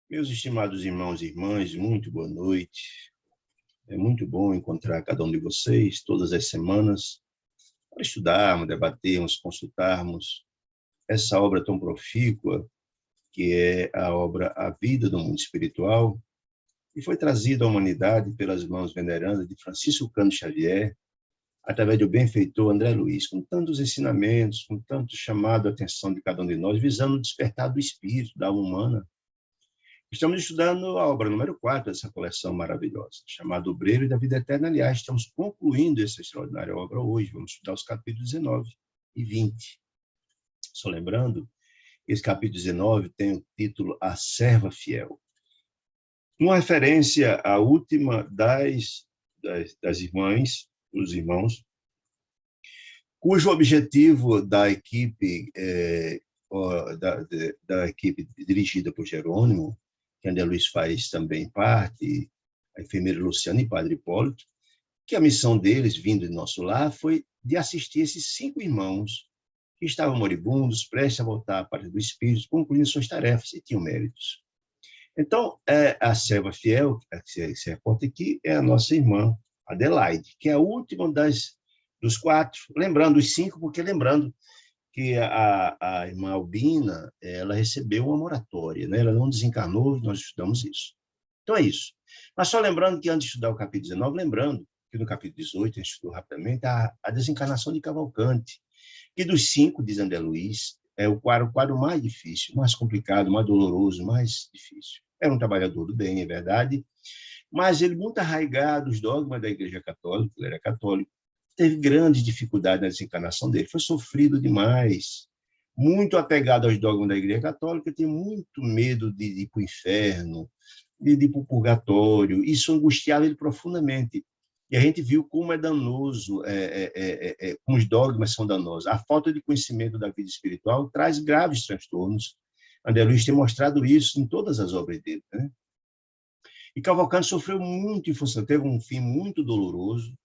Meus estimados irmãos e irmãs, muito boa noite. É muito bom encontrar cada um de vocês todas as semanas para estudarmos, debatermos, consultarmos essa obra tão profícua que é a obra A Vida do Mundo Espiritual, e foi trazida à humanidade pelas mãos venerandas de Francisco Cândido Xavier, através do benfeitor André Luiz, com tantos ensinamentos, com tanto chamado a atenção de cada um de nós, visando o despertar do espírito, da alma humana. Estamos estudando a obra número 4 dessa coleção maravilhosa, chamada Obreiro da Vida Eterna. Aliás, estamos concluindo essa extraordinária obra hoje. Vamos estudar os capítulos 19 e 20. Só lembrando, esse capítulo 19 tem o título A Serva Fiel. Uma referência à última das irmãs, dos irmãos, cujo objetivo da equipe, da equipe dirigida por Jerônimo, que André Luiz faz também parte, a enfermeira Luciana e Padre Hipólito, que a missão deles, vindo de nosso lar, foi de assistir esses 5 irmãos que estavam moribundos, prestes a voltar à parte do Espírito, concluindo suas tarefas e tinham méritos. Então, a serva fiel, que se reporta aqui, é a nossa irmã Adelaide, que é a última dos 4, lembrando os 5, porque lembrando que a irmã Albina, ela recebeu uma moratória, né? Ela não desencarnou, nós estudamos isso. Então é isso. Mas só lembrando que antes de estudar o capítulo 19, lembrando que no capítulo 18, a gente estudou rapidamente, a desencarnação de Cavalcante, que dos 5, diz André Luiz, é o quadro mais difícil, mais complicado, mais doloroso, mais difícil. Era um trabalhador do bem, é verdade, mas ele muito arraigado os dogmas da Igreja Católica, ele era católico, teve grandes dificuldades na desencarnação dele, foi sofrido demais, muito apegado aos dogmas da Igreja Católica, tem muito medo de ir para o inferno, de ir para o purgatório, isso angustiava ele profundamente. E a gente viu como é danoso, como os dogmas são danosos. A falta de conhecimento da vida espiritual traz graves transtornos. André Luiz tem mostrado isso em todas as obras dele, né? E Cavalcante sofreu muito em função, teve um fim muito doloroso,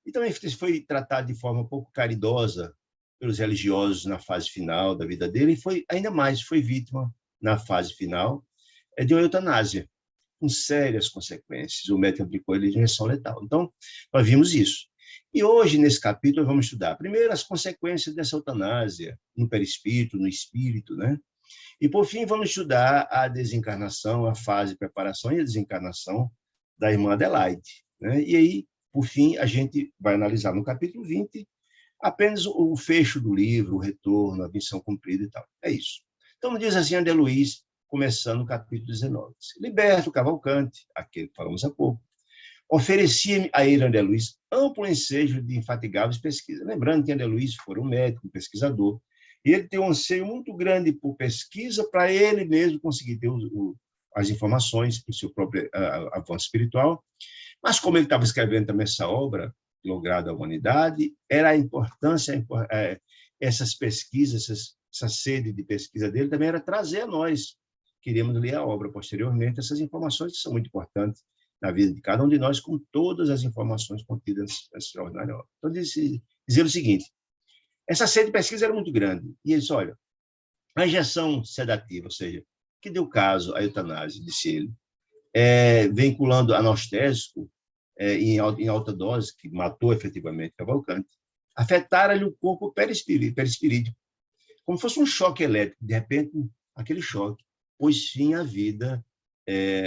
e também foi tratado de forma um pouco caridosa pelos religiosos na fase final da vida dele, e foi ainda mais, foi vítima, na fase final, de uma eutanásia, com sérias consequências. O médico aplicou ele de injeção letal. Então, nós vimos isso. E hoje, nesse capítulo, vamos estudar, primeiro, as consequências dessa eutanásia, no perispírito, no espírito, né? E, por fim, vamos estudar a desencarnação, a fase de preparação e a desencarnação da irmã Adelaide, né? E aí, por fim, a gente vai analisar no capítulo 20 apenas o fecho do livro, o retorno, a missão cumprida e tal. É isso. Então, diz assim André Luiz, começando o capítulo 19. Liberto Cavalcante, aquele que falamos há pouco, oferecia a ele, André Luiz, amplo ensejo de infatigáveis pesquisas. Lembrando que André Luiz foi um médico, um pesquisador, e ele tem um anseio muito grande por pesquisa para ele mesmo conseguir ter as informações para o seu próprio avanço espiritual. Mas como ele estava escrevendo também essa obra, lograda à humanidade, era a importância, essas pesquisas, essa sede de pesquisa dele também era trazer a nós, queríamos ler a obra posteriormente, essas informações que são muito importantes na vida de cada um de nós, com todas as informações contidas nessa extraordinária obra. Então, dizer o seguinte, essa sede de pesquisa era muito grande, e ele disse, olha, a injeção sedativa, ou seja, que deu caso à eutanásia, disse ele, vinculando anestésico em alta dose, que matou efetivamente Cavalcante, afetara-lhe o corpo perispirídico, como fosse um choque elétrico. De repente, aquele choque pôs fim à vida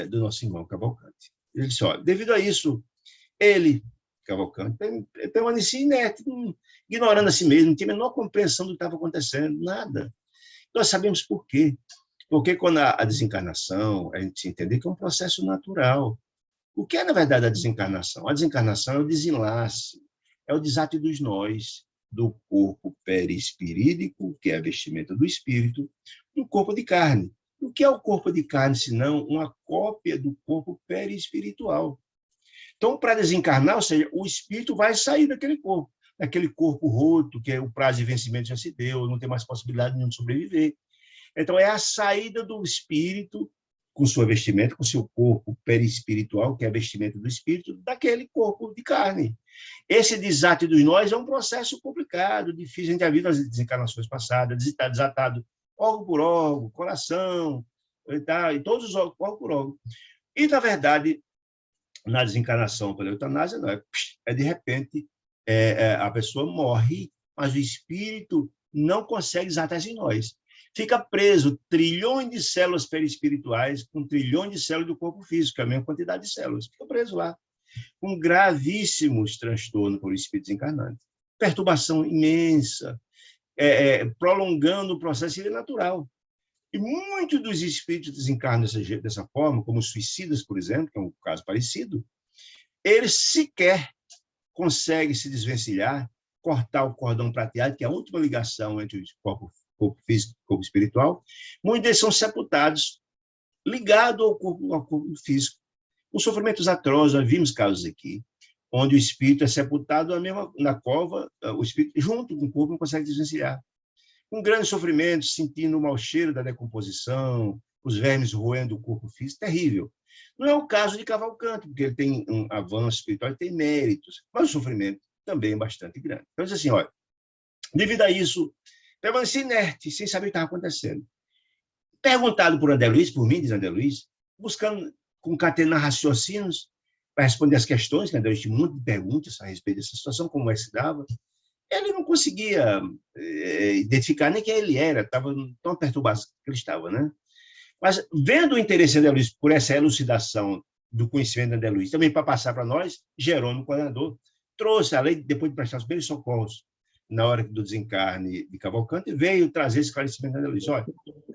do nosso irmão Cavalcante. Ele disse, olha, devido a isso, ele, Cavalcante, permanecia inerte, ignorando a si mesmo, não tinha a menor compreensão do que estava acontecendo, nada. Nós sabemos por quê. Porque quando a desencarnação, a gente entende que é um processo natural. O que é, na verdade, a desencarnação? A desencarnação é o desenlace, é o desate dos nós, do corpo perispirídico, que é a vestimenta do espírito, do corpo de carne. O que é o corpo de carne, senão uma cópia do corpo perispiritual? Então, para desencarnar, ou seja, o espírito vai sair daquele corpo roto, que é o prazo de vencimento já se deu, não tem mais possibilidade nenhuma de sobreviver. Então, é a saída do espírito, com sua vestimenta, com seu corpo perispiritual, que é a vestimenta do espírito, daquele corpo de carne. Esse desate dos nós é um processo complicado, difícil. A gente já viu nas desencarnações passadas, está desatado órgão por órgão, coração, e todos os órgãos, órgão por órgão. E, na verdade, na desencarnação pela eutanásia, não é de repente, a pessoa morre, mas o espírito não consegue desatar em nós. Fica preso trilhões de células perispirituais com trilhões de células do corpo físico, que é a mesma quantidade de células. Fica preso lá, com gravíssimos transtornos por espírito desencarnante. Perturbação imensa, prolongando o processo natural. E muitos dos espíritos desencarnam dessa forma, como os suicidas, por exemplo, que é um caso parecido, eles sequer conseguem se desvencilhar, cortar o cordão prateado, que é a última ligação entre o corpo físico e o corpo espiritual. Muitos deles são sepultados, ligados ao corpo físico. Os sofrimentos atrozes, nós vimos casos aqui, onde o espírito é sepultado na cova, o espírito, junto com o corpo, não consegue desvencilhar. Com grande sofrimento, sentindo o mau cheiro da decomposição, os vermes roendo o corpo físico, terrível. Não é o caso de Cavalcante, porque ele tem um avanço espiritual, ele tem méritos, mas o sofrimento também é bastante grande. Então, diz assim, olha, devido a isso, permaneci inerte, sem saber o que estava acontecendo. Perguntado por André Luiz, por mim, diz André Luiz, buscando concatenar raciocínios para responder as questões, que André Luiz tinha um monte de perguntas a respeito dessa situação, como é que se dava. Ele não conseguia identificar nem quem ele era, estava tão perturbado que ele estava, né? Mas, vendo o interesse de André Luiz por essa elucidação do conhecimento de André Luiz, também para passar para nós, Jerônimo, coordenador, trouxe a lei, depois de prestar os primeiros socorros na hora do desencarne de Cavalcante, veio trazer esse esclarecimento de André Luiz. Olha,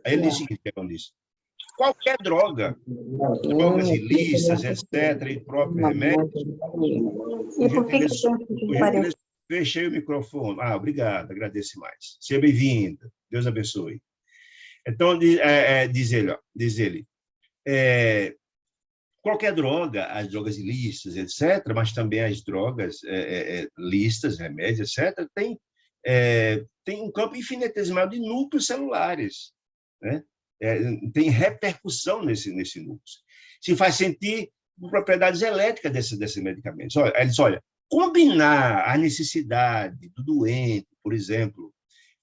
aí ele disse o seguinte, Jerônimo disse, qualquer drogas ilícitas, etc., e próprios remédios, fechei o microfone. Obrigado, agradeço mais. Seja bem-vinda, Deus abençoe. Então, diz ele, qualquer droga, as drogas ilícitas, etc., mas também as drogas lícitas, remédios, etc., tem um campo infinitesimal de núcleos celulares, né? Tem repercussão nesse núcleo. Se faz sentir propriedades elétricas desses medicamentos. Ele diz, olha, combinar a necessidade do doente, por exemplo,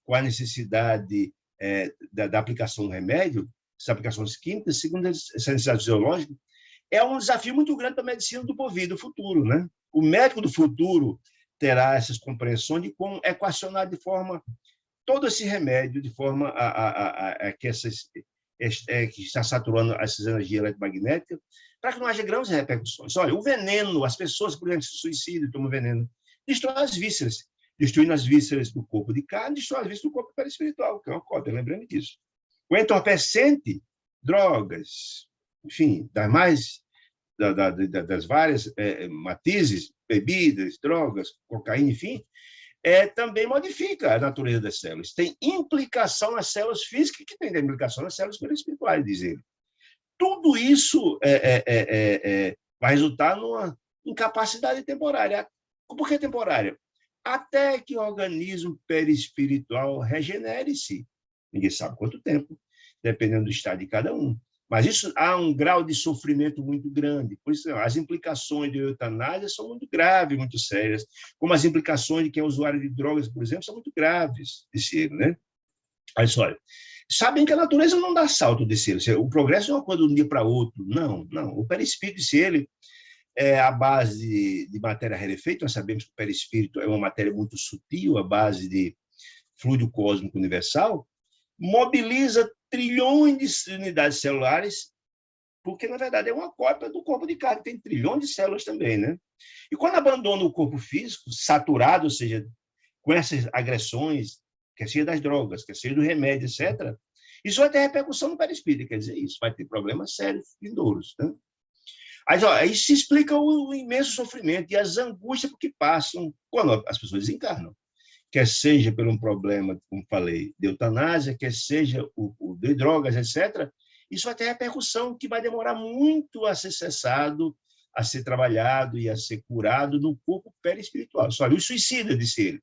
com a necessidade da aplicação do remédio, essas aplicações químicas, segundo essa necessidade fisiológica, é um desafio muito grande para a medicina do porvir, do futuro, né? O médico do futuro terá essas compreensões de como equacionar de forma todo esse remédio, de forma que está saturando essas energias eletromagnéticas, para que não haja grandes repercussões. Olha, o veneno, as pessoas, por exemplo, se suicidam e tomam veneno, destrói as vísceras, destruindo as vísceras do corpo de carne, destrói as vísceras do corpo perispiritual, que é uma cópia, lembrando disso. O entorpecente, drogas, enfim, das várias matizes, bebidas, drogas, cocaína, enfim, também modifica a natureza das células. Tem implicação nas células físicas, que tem implicação nas células perispirituais, diz ele. Tudo isso vai resultar numa incapacidade temporária. Por que temporária? Até que o organismo perispiritual regenere-se. Ninguém sabe quanto tempo, dependendo do estado de cada um. Mas isso há um grau de sofrimento muito grande. Por isso, as implicações de eutanásia são muito graves, muito sérias, como as implicações de quem é usuário de drogas, por exemplo, são muito graves, disse ele, né? Olha só, sabem que a natureza não dá salto, disse ele. O progresso não é uma coisa de um dia para outro. Não. O perispírito, disse ele, é a base de matéria rarefeita. Nós sabemos que o perispírito é uma matéria muito sutil, a base de fluido cósmico universal, mobiliza trilhões de unidades celulares, porque, na verdade, é uma cópia do corpo de carne, tem trilhões de células também, né? E quando abandona o corpo físico, saturado, ou seja, com essas agressões, quer seja das drogas, quer seja do remédio, etc., isso vai ter repercussão no perispírito, quer dizer, isso vai ter problemas sérios, vindouros, né? Aí se explica o imenso sofrimento e as angústias que passam quando as pessoas desencarnam. Quer seja por um problema, como falei, de eutanásia, quer seja o de drogas, etc., isso vai ter repercussão que vai demorar muito a ser cessado, a ser trabalhado e a ser curado no corpo perispiritual. Só o suicida, disse ele,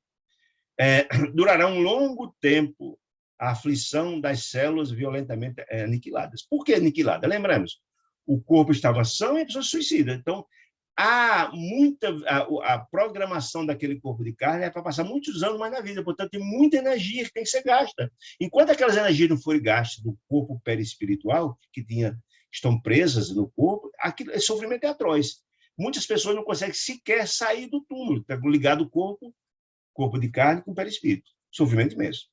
durará um longo tempo a aflição das células violentamente aniquiladas. Por que aniquilada? Lembramos, o corpo estava são e a pessoa se suicida. Então, há muita... A programação daquele corpo de carne é para passar muitos anos mais na vida, portanto, tem muita energia que tem que ser gasta. Enquanto aquelas energias não forem gastas do corpo perispiritual, que estão presas no corpo, esse sofrimento é atroz. Muitas pessoas não conseguem sequer sair do túmulo, está ligado o corpo de carne com o perispírito. Sofrimento imenso.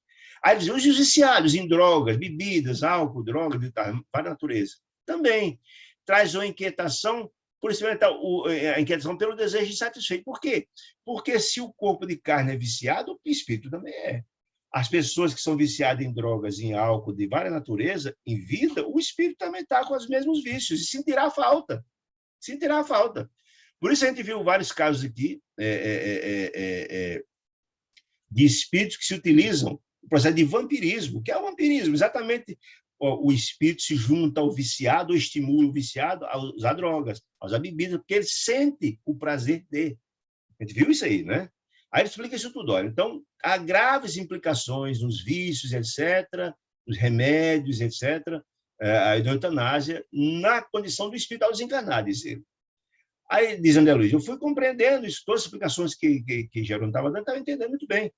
Aí dizem, os viciados em drogas, bebidas, álcool, drogas, para a natureza. Também traz uma inquietação, por experimentar a inquietação pelo desejo insatisfeito. Por quê? Porque se o corpo de carne é viciado, o espírito também é. As pessoas que são viciadas em drogas, em álcool, de várias naturezas, em vida, o espírito também está com os mesmos vícios e sentirá falta. Sentirá falta. Por isso a gente viu vários casos aqui de espíritos que se utilizam o processo de vampirismo. O que é o vampirismo? Exatamente o espírito se junta ao viciado, ou estimula o viciado a usar drogas, a usar bebidas, porque ele sente o prazer de. A gente viu isso aí, né? Aí ele explica isso tudo. Olha, então, há graves implicações nos vícios, etc., nos remédios, etc., a eutanásia, na condição do espírito ao desencarnar, diz ele. Aí, diz André Luiz, eu fui compreendendo isso, todas as explicações que Jerônimo estava dando, estava entendendo muito bem.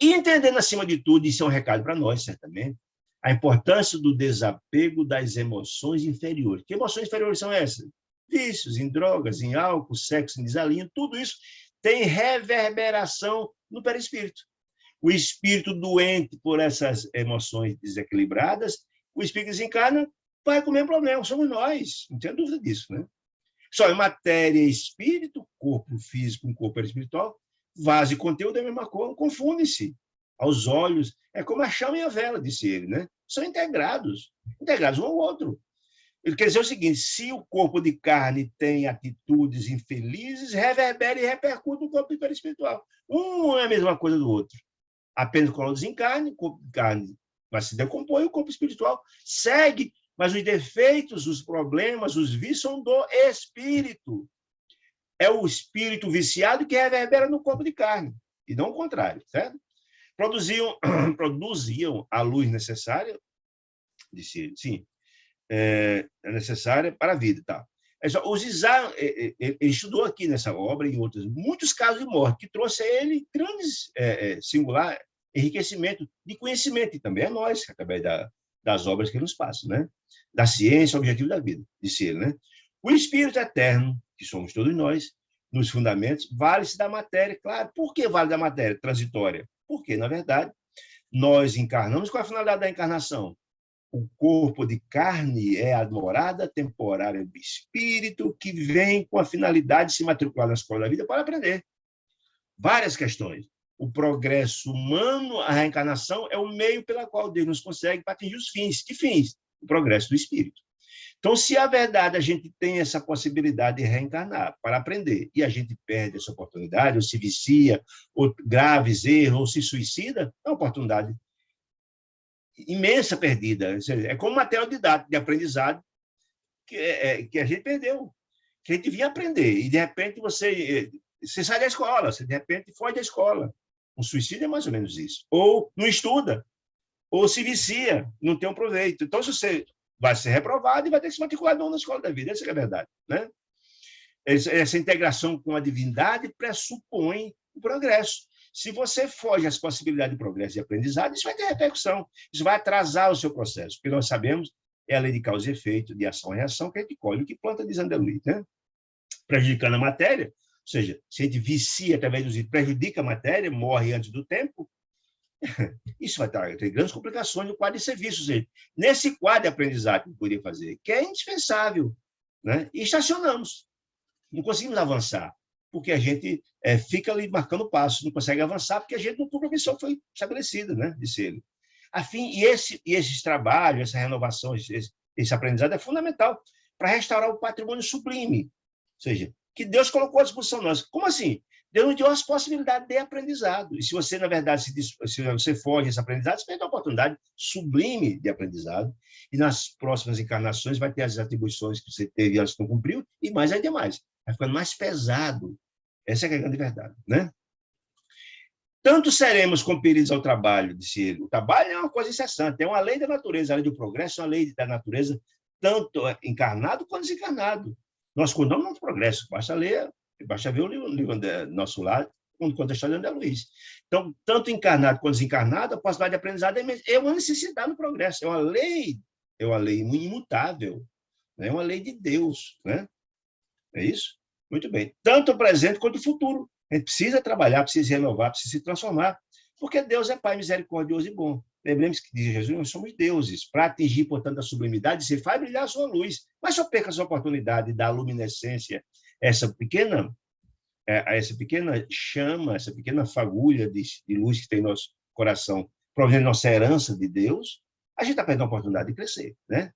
E entendendo, acima de tudo, isso é um recado para nós, certamente, a importância do desapego das emoções inferiores. Que emoções inferiores são essas? Vícios, em drogas, em álcool, sexo, em desalinho, tudo isso tem reverberação no perispírito. O espírito doente por essas emoções desequilibradas, o espírito desencarna, vai com o mesmo problema, somos nós, não tem dúvida disso, né? Só em matéria e espírito, corpo físico com corpo espiritual, vaso e conteúdo é a mesma coisa, confundem-se aos olhos. É como a chama e a vela, disse ele, né? São integrados um ao outro. Ele quer dizer o seguinte, se o corpo de carne tem atitudes infelizes, reverbera e repercute no corpo espiritual. Um é a mesma coisa do outro. Apenas quando desencarne, o corpo de carne vai se decompor e o corpo espiritual segue, mas os defeitos, os problemas, os vícios são do espírito. É o espírito viciado que reverbera no corpo de carne, e não o contrário, certo? Produziam a luz necessária, disse ele, sim, é necessária para a vida. Tá? Ele estudou aqui nessa obra e em outros, muitos casos de morte, que trouxe a ele grandes, singular enriquecimento de conhecimento, e também a nós, através das obras que nos passam, né? Da ciência, o objetivo da vida, disse ele. Né? O espírito eterno, que somos todos nós, nos fundamentos, vale-se da matéria, claro. Por que vale da matéria transitória? Porque, na verdade, nós encarnamos com a finalidade da encarnação. O corpo de carne é a morada temporária do espírito que vem com a finalidade de se matricular na escola da vida para aprender. Várias questões. O progresso humano, a reencarnação, é o meio pelo qual Deus nos consegue para atingir os fins. Que fins? O progresso do espírito. Então, se a verdade a gente tem essa possibilidade de reencarnar para aprender e a gente perde essa oportunidade, ou se vicia, ou graves erros, ou se suicida, é uma oportunidade imensa perdida. É como material didático de aprendizado que a gente perdeu, que a gente vinha aprender. E, de repente, você sai da escola, você, de repente, foge da escola. Um suicídio é mais ou menos isso. Ou não estuda, ou se vicia, não tem um proveito. Então, se você vai ser reprovado e vai ter que se matricular na escola da vida. Essa é a verdade. Né? Essa integração com a divindade pressupõe o progresso. Se você foge às possibilidades de progresso e aprendizado, isso vai ter repercussão. Isso vai atrasar o seu processo, porque nós sabemos, é a lei de causa e efeito, de ação e reação, que a gente colhe o que planta, diz André Luiz, né? Prejudicando a matéria, ou seja, se a gente vicia através dos prejudica a matéria, morre antes do tempo, isso vai ter grandes complicações no quadro de serviços. Nesse quadro de aprendizado que eu poderia fazer, que é indispensável, né? E estacionamos. Não conseguimos avançar, porque a gente fica ali marcando passo, não consegue avançar, porque a gente não cumpriu a missão que foi estabelecida, né? Disse ele. Esses trabalhos, essa renovação, esse aprendizado é fundamental para restaurar o patrimônio sublime, ou seja, que Deus colocou à disposição de nós. Como assim? Deus nos deu as possibilidades de aprendizado. E se você, na verdade, se você foge desse aprendizado, você perde uma oportunidade sublime de aprendizado. E nas próximas encarnações vai ter as atribuições que você teve antes que não cumpriu, e mais ainda mais. Vai ficando mais pesado. Essa é a grande verdade, né? Tanto seremos compelidos ao trabalho, disse ele. O trabalho é uma coisa incessante, é uma lei da natureza, a lei do progresso é uma lei da natureza, tanto encarnado quanto desencarnado. Nós condamos o progresso, basta ler, basta ver o livro nosso lar, quando conta a história de André Luiz. Então, tanto encarnado quanto desencarnado, a possibilidade de aprendizado é uma necessidade do progresso, é uma lei imutável, né? É uma lei de Deus, né? É isso? Muito bem. Tanto o presente quanto o futuro. A gente precisa trabalhar, precisa se renovar, precisa se transformar, porque Deus é Pai misericordioso e bom. Lembremos que, diz Jesus, nós somos deuses. Para atingir, portanto, a sublimidade, você faz brilhar a sua luz. Mas só perca essa oportunidade da luminescência, essa pequena chama, essa pequena fagulha de luz que tem no nosso coração, proveniente da nossa herança de Deus, a gente está perdendo a oportunidade de crescer, né?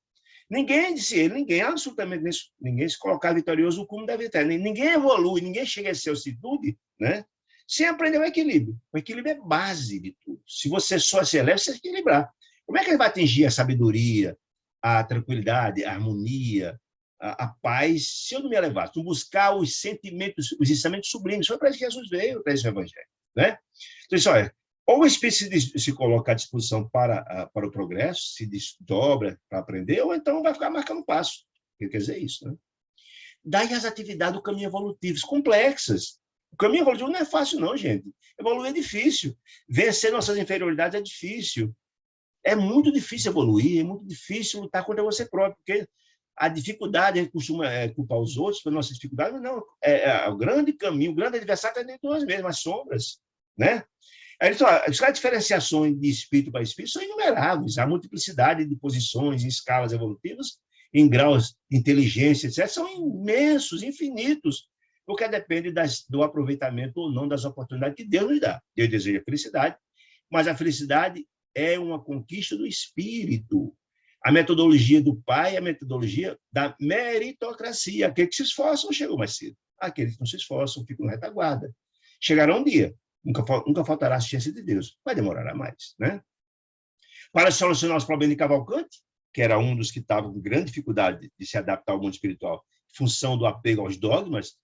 Ninguém, disse ele, absolutamente ninguém se colocar vitorioso como deve ter. Ninguém evolui, ninguém chega a ser altitude, né? Sem aprender o equilíbrio. O equilíbrio é base de tudo. Se você só se eleva, você tem que equilibrar. Como é que ele vai atingir a sabedoria, a tranquilidade, a harmonia, a paz, se eu não me elevar, se não buscar os sentimentos, os ensinamentos sublimes? Foi para isso que Jesus veio, para esse evangelho, né? Então, isso, olha, ou o espírito se coloca à disposição para o progresso, se desdobra para aprender, ou então vai ficar marcando passo. O que quer dizer isso, né? Daí as atividades do caminho evolutivo, complexas. O caminho evolutivo não é fácil, não, gente. Evoluir é difícil. Vencer nossas inferioridades é difícil. É muito difícil evoluir, é muito difícil lutar contra você próprio, porque a dificuldade, a gente costuma culpar os outros pela nossa dificuldade, mas não, o grande caminho, o grande adversário está dentro de nós mesmos, as sombras, né? Aí, as diferenciações de espírito para espírito são inumeráveis, a multiplicidade de posições em escalas evolutivas, em graus de inteligência, etc., são imensos, infinitos, porque depende do aproveitamento ou não das oportunidades que Deus nos dá. Deus deseja felicidade, mas a felicidade é uma conquista do espírito. A metodologia do Pai é a metodologia da meritocracia. Aqueles que se esforçam chegam mais cedo. Aqueles que não se esforçam ficam na retaguarda. Chegará um dia, nunca faltará a assistência de Deus, mas demorará mais, né? Para solucionar os problemas de Cavalcante, que era um dos que estava com grande dificuldade de se adaptar ao mundo espiritual, em função do apego aos dogmas,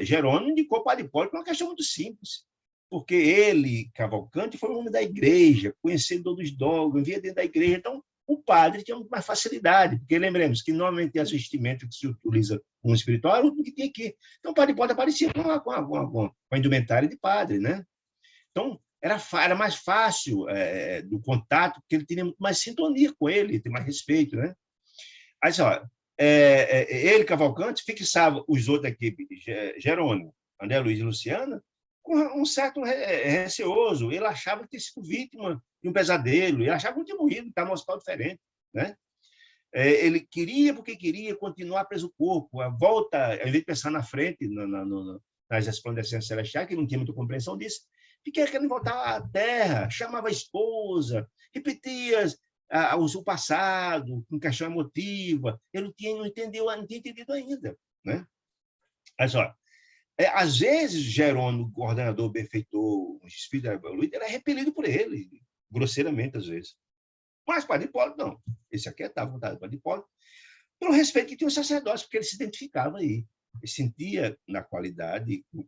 Jerônimo indicou o Padre Hipólito uma questão muito simples, porque ele, Cavalcante, foi um homem da igreja, conhecedor dos dogmas, via dentro da igreja, então o padre tinha muito mais facilidade, porque lembremos que normalmente as vestimentas que se utiliza no espiritual era o que tinha aqui. Então o Padre Hipólito aparecia com a indumentária de padre, né? Então era mais fácil do contato, porque ele tinha muito mais sintonia com ele, tem mais respeito, né? Aí, ó, ele, Cavalcante, fixava os outros da equipe, Jerônimo, André Luiz e Luciana, com um certo receoso. Ele achava que tinha sido vítima de um pesadelo, ele achava que tinha morrido, estava num hospital diferente, né? Ele queria, porque queria continuar preso ao corpo. A volta, ao invés de pensar na frente, nas resplandecências celestiais, que não tinha muita compreensão disso, fiquei querendo voltar à Terra, chamava a esposa, repetia o passado, com questão emotiva. Ele não tinha entendido ainda, né? Mas, olha, às vezes, Jerônimo, coordenador, benfeitor, um espírito evoluído, era repelido por ele, grosseiramente, às vezes. Mas Padre Hipólito, não. Esse aqui estava à vontade do Padre Hipólito, pelo respeito que tinha os sacerdotes, porque ele se identificava aí. Ele sentia na qualidade com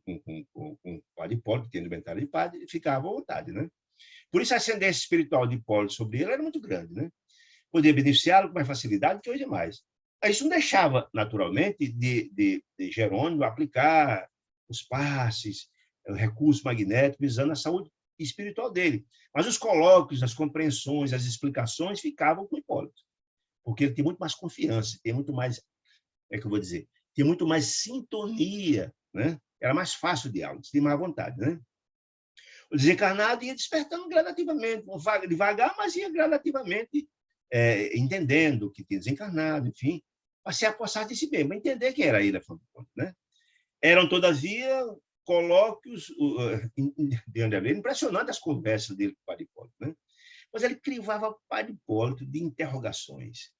o Padre Hipólito, tendo inventário de padre, ele ficava à vontade, né? Por isso, a ascendência espiritual de Hipólito sobre ele era muito grande, né? Podia beneficiá-lo com mais facilidade que hoje mais. Isso não deixava, naturalmente, de Jerônimo aplicar os passes, o recurso magnético, visando a saúde espiritual dele. Mas os colóquios, as compreensões, as explicações ficavam com Hipólito, porque ele tem muito mais confiança, tem muito mais, tem muito mais sintonia, né? Era mais fácil o diálogo, tinha mais vontade, né? O desencarnado ia despertando gradativamente, devagar, mas ia gradativamente entendendo que tinha desencarnado, enfim, para se apossar de si mesmo, entender quem era ele, afinal de contas, né? Eram, todavia, colóquios de André Luiz, impressionante as conversas dele com o Padre Hipólito, né? Mas ele crivava o Padre Hipólito de interrogações.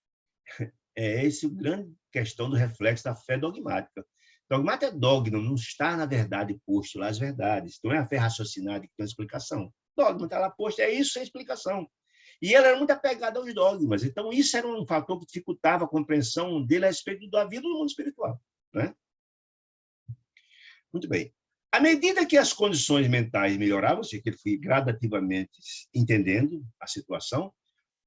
Essa é a grande questão do reflexo da fé dogmática. Dogmática é dogma, não está na verdade posto lá as verdades, não é a fé raciocinada que tem uma explicação. Dogma está lá posto, é isso sem explicação. E ele era muito apegado aos dogmas, então isso era um fator que dificultava a compreensão dele a respeito da vida do mundo espiritual, né? Muito bem. À medida que as condições mentais melhoravam, ou seja, que ele foi gradativamente entendendo a situação,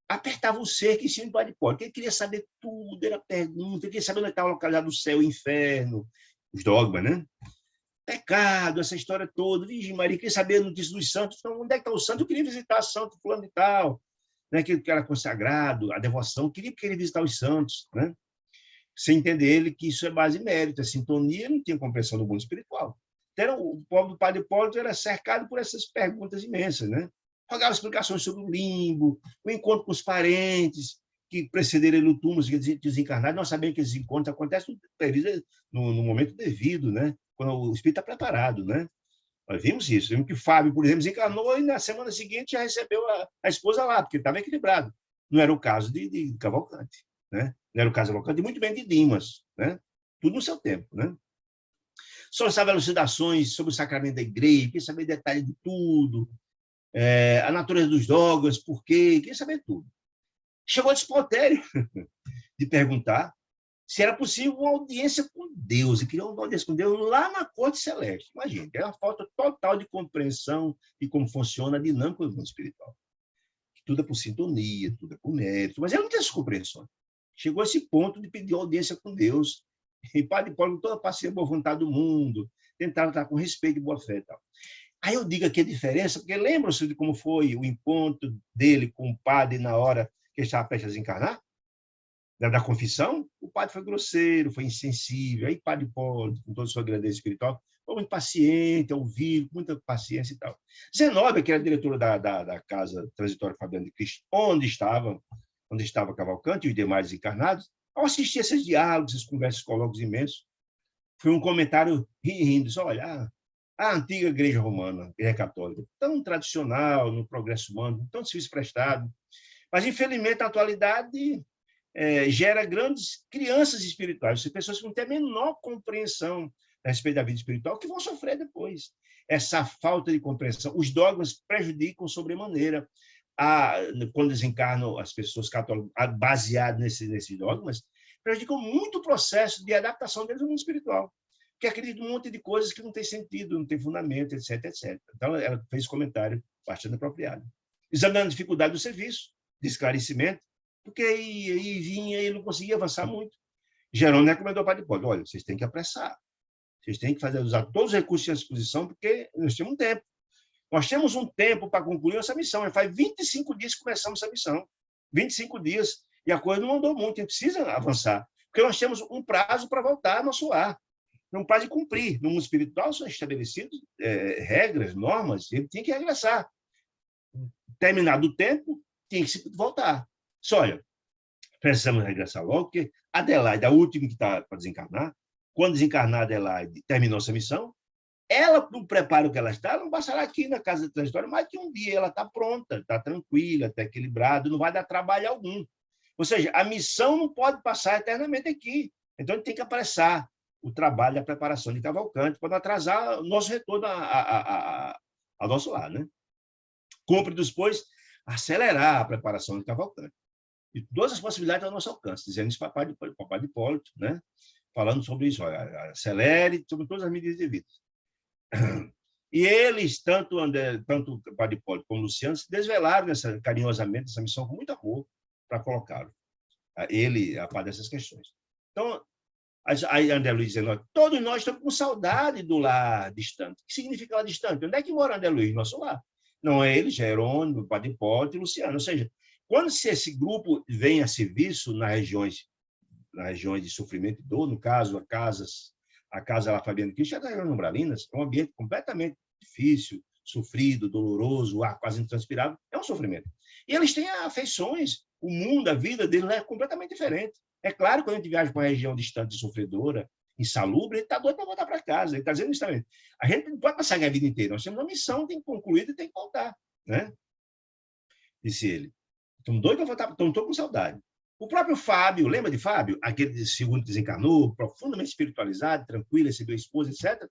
apertava o cerco em cima do Padre Hipólito, ele queria saber tudo, era pergunta, ele queria saber onde estava localizado o céu e o inferno, os dogmas, né? Pecado, essa história toda, Virgem Maria, queria saber a notícia dos santos, então, onde é que está o santo? Eu queria visitar santo fulano e tal, né? Que era consagrado, a devoção, queria visitar os santos, né? Sem entender ele que isso é base e mérito, a sintonia não tinha compreensão do mundo espiritual. Então, o povo do Padre Hipólito era cercado por essas perguntas imensas, né? Rogava explicações sobre o limbo, o encontro com os parentes que precederam ele no túmulo, desencarnados. Nós sabemos que esses encontros acontecem no momento devido, né? Quando o espírito está preparado, né? Nós vimos isso. Vimos que Fábio, por exemplo, desencarnou e na semana seguinte já recebeu a esposa lá, porque estava equilibrado. Não era o caso de Cavalcante, né? Não era o caso de Cavalcante, e muito bem de Dimas, né? Tudo no seu tempo, né? Solicitava elucidações sobre o sacramento da igreja, queria saber detalhes de tudo, a natureza dos dogmas, por quê, queria saber tudo. Chegou a despotério de perguntar se era possível uma audiência com Deus, e queria uma audiência com Deus lá na corte celeste. Imagina, é uma falta total de compreensão de como funciona a dinâmica do mundo espiritual. Tudo é por sintonia, tudo é por mérito, mas ele não tem essa compreensão. Chegou a esse ponto de pedir audiência com Deus, e Padre Hipólito, com toda a paciência e boa vontade do mundo, tentaram estar com respeito e boa fé e tal. Aí eu digo aqui a diferença, porque lembram-se de como foi o encontro dele com o padre na hora que ele estava prestes a desencarnar? Da confissão? O padre foi grosseiro, foi insensível. Aí Padre Hipólito, com toda a sua grandeza espiritual, foi muito paciente, ouviu, com muita paciência e tal. Zenóbia, que era diretora da Casa Transitória Fabiano de Cristo, onde estava Cavalcante e os demais encarnados, ao assistir esses diálogos, esses conversas colóquios imensos, foi um comentário rindo, disse, olha, a antiga igreja romana, igreja católica, tão tradicional no progresso humano, tão serviço prestado, mas, infelizmente, a atualidade gera grandes crianças espirituais, pessoas que não têm a menor compreensão a respeito da vida espiritual, que vão sofrer depois. Essa falta de compreensão. Os dogmas prejudicam sobremaneira quando desencarnam as pessoas católicas baseadas nesses dogmas, prejudicam muito o processo de adaptação deles ao mundo espiritual, que acredita em um monte de coisas que não tem sentido, não tem fundamento, etc, etc. Então, ela fez comentário bastante apropriado. Examinando a dificuldade do serviço, de esclarecimento, porque aí vinha e não conseguia avançar muito. Jerônimo recomendou para o Padre Hipólito, olha, vocês têm que apressar, vocês têm que usar todos os recursos à disposição, porque nós temos um tempo. Nós temos um tempo para concluir essa missão. Faz 25 dias que começamos essa missão. 25 dias. E a coisa não andou muito, a gente precisa avançar. Porque nós temos um prazo para voltar ao nosso lar. Um prazo de cumprir. No mundo espiritual são estabelecidas regras, normas, ele tem que regressar. Terminado o tempo, tem que se voltar. Só olha, precisamos regressar logo, porque Adelaide, a última que está para desencarnar, quando desencarnar Adelaide, terminou essa missão, ela, no preparo que ela está, não passará aqui na casa da transitória, mas que um dia ela está pronta, está tranquila, está equilibrada, não vai dar trabalho algum. Ou seja, a missão não pode passar eternamente aqui. Então, a gente tem que apressar o trabalho da preparação de Cavalcante para não atrasar o nosso retorno ao nosso lar, né? Cumpre depois acelerar a preparação de Cavalcante. E todas as possibilidades ao nosso alcance, dizendo isso para o Padre Hipólito, né? Falando sobre isso, olha, acelere, sobre todas as medidas devidas. E eles, tanto o Padre Hipólito como o Luciano, se desvelaram carinhosamente essa missão com muito amor para colocá-lo. Ele a par dessas questões. Então, aí André Luiz dizendo, todos nós estamos com saudade do lar distante. O que significa lar distante? Onde é que mora André Luiz? Nosso lar. Não é ele, Jerônimo, Padre Hipólito e Luciano. Ou seja, quando esse grupo vem a serviço nas regiões de sofrimento e dor, no caso, a casa lá Fabiano Cristo, já está em Umbralinas, é um ambiente completamente difícil, sofrido, doloroso, o ar quase intranspirável, é um sofrimento. E eles têm afeições, o mundo, a vida deles é completamente diferente. É claro que quando a gente viaja para uma região distante, sofredora, insalubre, ele está doido para voltar para casa. Ele está dizendo isso também. A gente não pode passar a vida inteira, nós temos uma missão, tem que concluir e tem que voltar. Né? Disse ele. Estamos doidos para voltar, estou com saudade. O próprio Fábio, lembra de Fábio? Aquele segundo que desencarnou, profundamente espiritualizado, tranquilo, recebeu a esposa, etc.,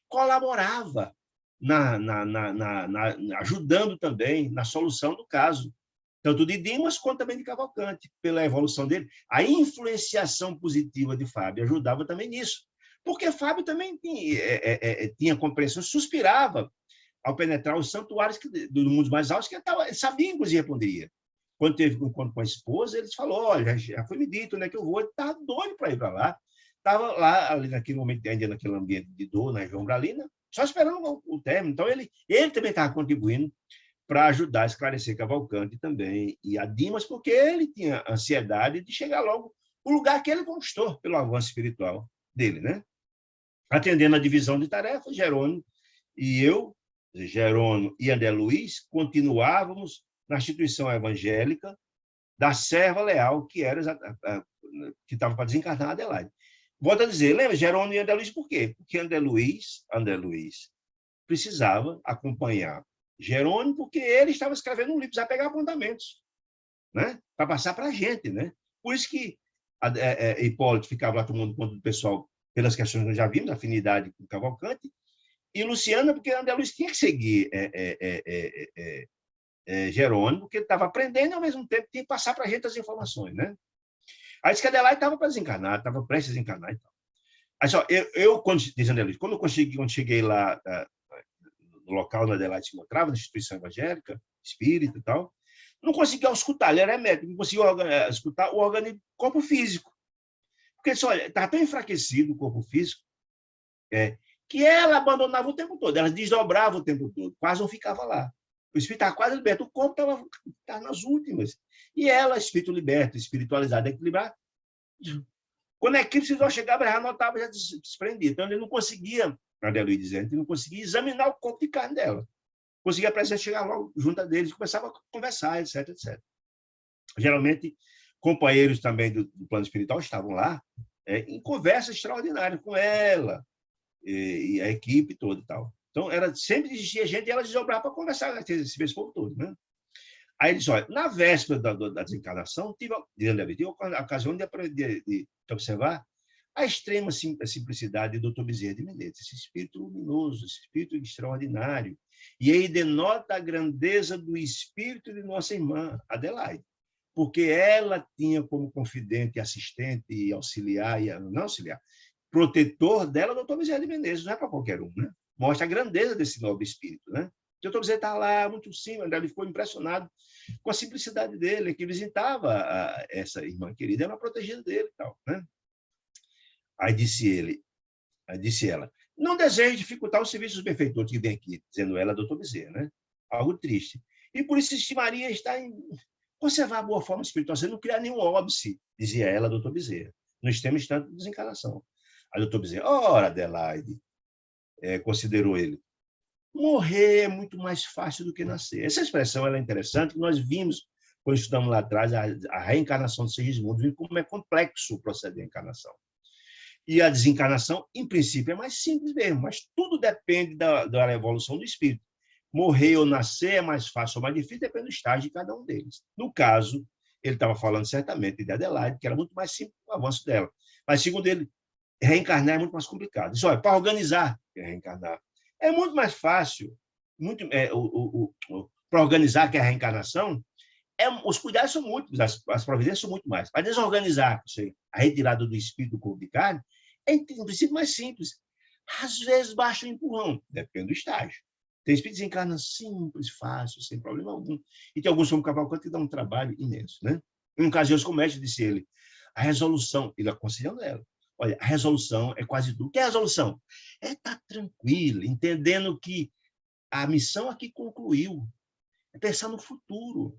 colaborava ajudando também na solução do caso, tanto de Dimas quanto também de Cavalcante, pela evolução dele. A influenciação positiva de Fábio ajudava também nisso, porque Fábio também tinha compreensão, suspirava ao penetrar os santuários do mundo mais alto, que ele sabia, inclusive, responderia. Quando teve um encontro com a esposa, ele falou, olha, já foi me dito, né, que eu vou. Ele estava doido para ir para lá. Estava lá, ali naquele momento, ainda naquele ambiente de dor, na João Bralina, só esperando o término. Então, ele também estava contribuindo para ajudar a esclarecer Cavalcante também e a Dimas, porque ele tinha ansiedade de chegar logo no lugar que ele conquistou pelo avanço espiritual dele, né? Atendendo a divisão de tarefas, Jerônimo e eu, Jerônimo e André Luiz, continuávamos na instituição evangélica da serva leal, que era que estava para desencarnar a Adelaide. Volto a dizer, lembra, Jerônimo e André Luiz, por quê? Porque André Luiz precisava acompanhar Jerônimo, porque ele estava escrevendo um livro, precisava pegar apontamentos, né? Para passar para a gente, né? Por isso que Hipólito ficava lá tomando conta do pessoal pelas questões que nós já vimos, afinidade com Cavalcante, e Luciana, porque André Luiz tinha que seguir Jerônimo, porque ele estava aprendendo e, ao mesmo tempo, tinha que passar para a gente as informações, né? Aí disse que Adelaide estava para desencarnar, estava prestes a desencarnar e tal. Aí só, quando eu cheguei lá no local onde Adelaide se encontrava, na instituição evangélica, espírita e tal, não conseguia escutar, ele era médico, não conseguia escutar o corpo físico. Porque ele disse, olha, estava tão enfraquecido o corpo físico, que ela abandonava o tempo todo, ela desdobrava o tempo todo, quase não ficava lá. O espírito estava quase liberto, o corpo estava nas últimas. E ela, espírito liberto, espiritualizado, equilibrado, quando a equipe espiritual chegava, ela já notava, já desprendia. Então, ele não conseguia, André Luiz dizendo, ele não conseguia examinar o corpo de carne dela. Conseguia, a presença chegar logo junto deles, começava a conversar, etc, etc. Geralmente, companheiros também do plano espiritual estavam lá em conversa extraordinária com ela e a equipe toda e tal. Então, sempre existia gente e ela desdobrava para conversar com esse povo todo, né? Aí ele disse, olha, na véspera da desencarnação, tive a ocasião de observar a extrema simplicidade do Dr. Bezerra de Menezes, esse espírito luminoso, esse espírito extraordinário. E aí denota a grandeza do espírito de nossa irmã Adelaide, porque ela tinha como confidente, assistente e auxiliar, não auxiliar, protetor dela o Dr. Bezerra de Menezes, não é para qualquer um, né? Mostra a grandeza desse nobre espírito, né? O Dr. Bezerra está lá, muito simples, ele ficou impressionado com a simplicidade dele, que visitava essa irmã querida, era uma protegida dele e tal, né? Aí disse ela, não desejo dificultar o serviço dos benfeitores que vem aqui, dizendo ela, doutor Bezerra, né? Algo triste. E por isso estimaria estar em conservar a boa forma espiritual, você não criar nenhum óbice, dizia ela, doutor Bezerra, no extremo instante de desencarnação. Aí doutor Bezerra, ora, Adelaide, considerou ele, morrer é muito mais fácil do que nascer. Essa expressão ela é interessante, que nós vimos, quando estudamos lá atrás, a reencarnação de Segismundo, vimos como é complexo o processo de reencarnação. E a desencarnação, em princípio, é mais simples mesmo, mas tudo depende da evolução do espírito. Morrer ou nascer é mais fácil ou mais difícil, depende do estágio de cada um deles. No caso, ele estava falando certamente de Adelaide, que era muito mais simples o avanço dela. Mas, segundo ele, reencarnar é muito mais complicado. Diz, olha, para organizar, reencarnar, é muito mais fácil, para organizar que é a reencarnação, os cuidados são muitos, as providências são muito mais. Para desorganizar a retirada do espírito do corpo de carne, é, em princípio, mais simples. Às vezes, basta um empurrão, depende do estágio. Tem espíritos que desencarnam simples, fácil, sem problema algum. E tem alguns como Cavalcante que dão um trabalho imenso, né? Em um caso, como disse ele, a resolução, ele aconselhando ela, olha, a resolução é quase tudo. O que é a resolução? É estar tranquilo, entendendo que a missão aqui concluiu. É pensar no futuro,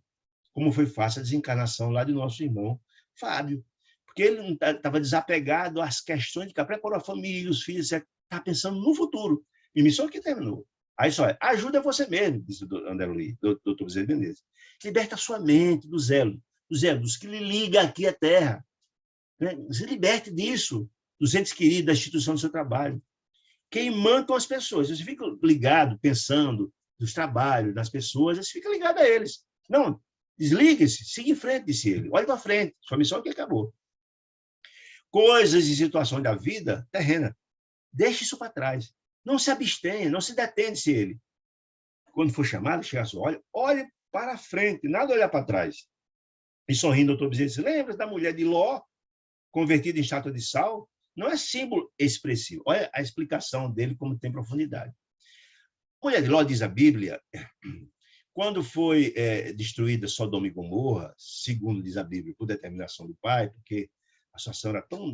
como foi fácil a desencarnação lá do nosso irmão Fábio. Porque ele estava desapegado às questões de que preparou a família, os filhos, está pensando no futuro. E missão aqui terminou. Aí só, ajuda você mesmo, disse o André Luiz, doutor Bezerra de Menezes. Liberta a sua mente do zelo, dos que lhe liga aqui à terra. Né? Se liberte disso, dos entes queridos, da instituição do seu trabalho. Quem manda as pessoas. Você fica ligado, pensando nos trabalhos, das pessoas, você fica ligado a eles. Não, desligue-se, siga em frente, disse ele. Olhe para frente, sua missão aqui acabou. Coisas e situações da vida terrena. Deixe isso para trás. Não se abstenha, não se detém, disse ele. Quando for chamado, chegasse, olhe para frente, nada olhar para trás. E sorrindo, o doutor Bezerra disse, lembra da mulher de Ló, convertida em estátua de sal? Não é símbolo expressivo. Olha a explicação dele, como tem profundidade. Mulher de Ló, diz a Bíblia, quando foi destruída Sodoma e Gomorra, segundo diz a Bíblia, por determinação do Pai, porque a situação era tão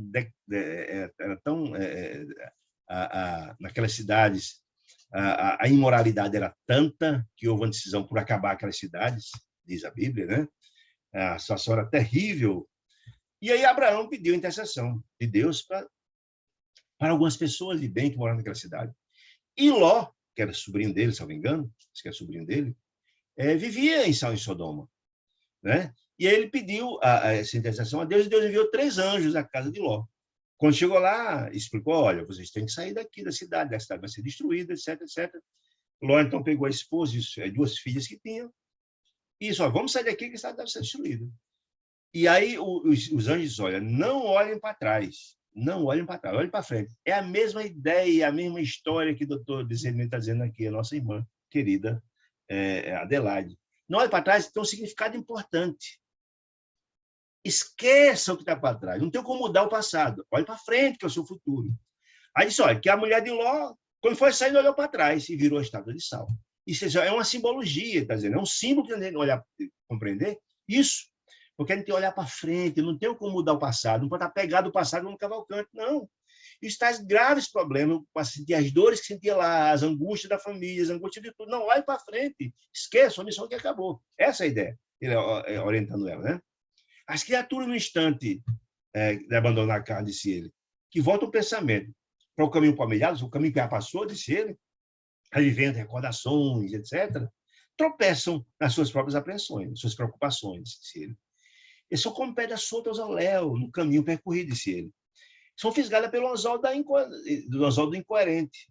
naquelas cidades, a imoralidade era tanta que houve uma decisão por acabar aquelas cidades, diz a Bíblia, né? A situação era terrível. E aí Abraão pediu intercessão de Deus para algumas pessoas de bem que moravam naquela cidade. E Ló, que era sobrinho dele, se não me engano, que era sobrinho dele, vivia em Sodoma, né? E aí ele pediu essa intercessão a Deus, e Deus enviou 3 anjos à casa de Ló. Quando chegou lá, explicou, olha, vocês têm que sair daqui da cidade vai ser destruída, etc, etc. Ló, então, pegou a esposa e as 2 filhas que tinham, e disse, vamos sair daqui que a cidade deve ser destruída. E aí os anjos dizem, olha, não olhem para trás, não olhem para trás, olhem para frente. É a mesma ideia, a mesma história que o doutor Bezerra está dizendo aqui, a nossa irmã querida Adelaide. Não olhe para trás, tem um significado importante. Esqueça o que está para trás, não tem como mudar o passado. Olhe para frente, que é o seu futuro. Aí disse, olha, que a mulher de Ló, quando foi saindo, olhou para trás e virou a estátua de sal. Isso é uma simbologia, está dizendo, é um símbolo que a gente olhar, compreender isso. Porque a gente tem que olhar para frente, não tem como mudar o passado, não pode estar pegado o passado no Cavalcante, não. Isso traz graves problemas, para sentir as dores que sentia lá, as angústias da família, as angústias de tudo. Não, olhe para frente, esqueça a missão que acabou. Essa é a ideia, ele orientando ela, né? As criaturas, no instante de abandonar a carne, disse ele, que voltam o pensamento para o caminho palmilhado, o caminho que já passou, disse ele, revivendo recordações, etc., tropeçam nas suas próprias apreensões, nas suas preocupações, disse ele. Eles são como pedras soltas ao léu, no caminho percorrido, disse ele. São fisgadas pelo anzol do incoerente,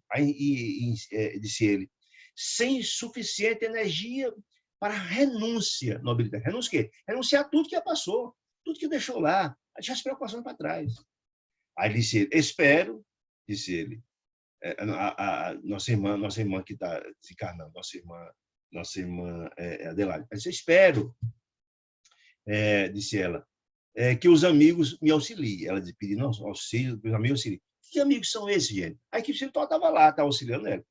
disse ele, sem suficiente energia para renúncia, nobilidade. Renúncia o quê? Renunciar a tudo que já passou, tudo que deixou lá, deixar as preocupações para trás. Aí disse ele, espero, disse ele, nossa irmã que está desencarnando, nossa irmã Adelaide, eu espero, disse ela, que os amigos me auxiliem. Ela pediu auxílio, os amigos auxiliem. Que amigos são esses, gente? A equipe espiritual estava lá, estava auxiliando ela.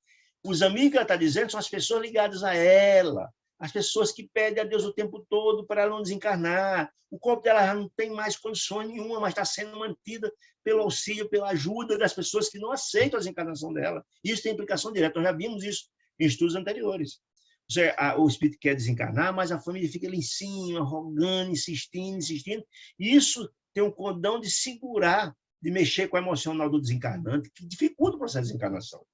Os amigos que ela está dizendo são as pessoas ligadas a ela, as pessoas que pedem a Deus o tempo todo para ela não desencarnar. O corpo dela já não tem mais condições nenhuma, mas está sendo mantida pelo auxílio, pela ajuda das pessoas que não aceitam a desencarnação dela. Isso tem implicação direta. Nós já vimos isso em estudos anteriores. Ou seja, o espírito quer desencarnar, mas a família fica ali em cima, rogando, insistindo. E isso tem um cordão de segurar, de mexer com o emocional do desencarnante, que dificulta o processo de desencarnação,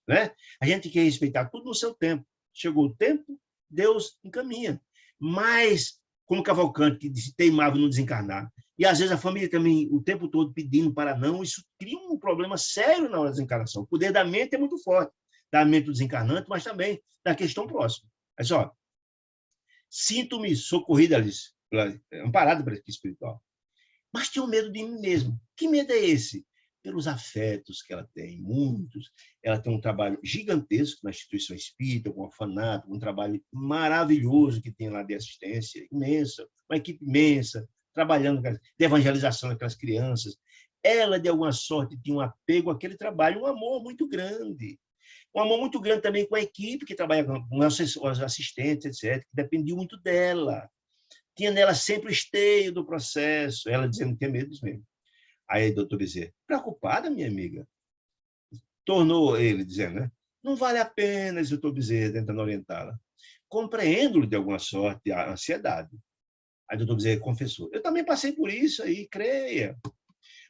né? A gente tem que respeitar tudo no seu tempo. Chegou o tempo, Deus encaminha. Mas, como Cavalcante, que teimava em não desencarnar, e às vezes a família também, o tempo todo pedindo para não, isso cria um problema sério na hora da desencarnação. O poder da mente é muito forte, da mente do desencarnante, mas também da questão próxima. Mas, sinto-me socorrida, amparada pela equipe espiritual, mas tenho medo de mim mesmo. Que medo é esse? Pelos afetos que ela tem, muitos. Ela tem um trabalho gigantesco na instituição espírita, com orfanato, um trabalho maravilhoso que tem lá de assistência, imensa, uma equipe imensa, trabalhando de evangelização daquelas crianças. Ela, de alguma sorte, tinha um apego àquele trabalho, um amor muito grande. Um amor muito grande também com a equipe que trabalha com os assistentes, etc., que dependia muito dela. Tinha nela sempre o esteio do processo, ela dizendo que tinha medo mesmo. Aí o doutor Bezerra, preocupada, minha amiga? Tornou ele dizendo, né? Não vale a pena, o doutor Bezerra, tentando orientá-la. Compreendo-lhe, de alguma sorte, a ansiedade. Aí o doutor Bezerra confessou, eu também passei por isso aí, creia.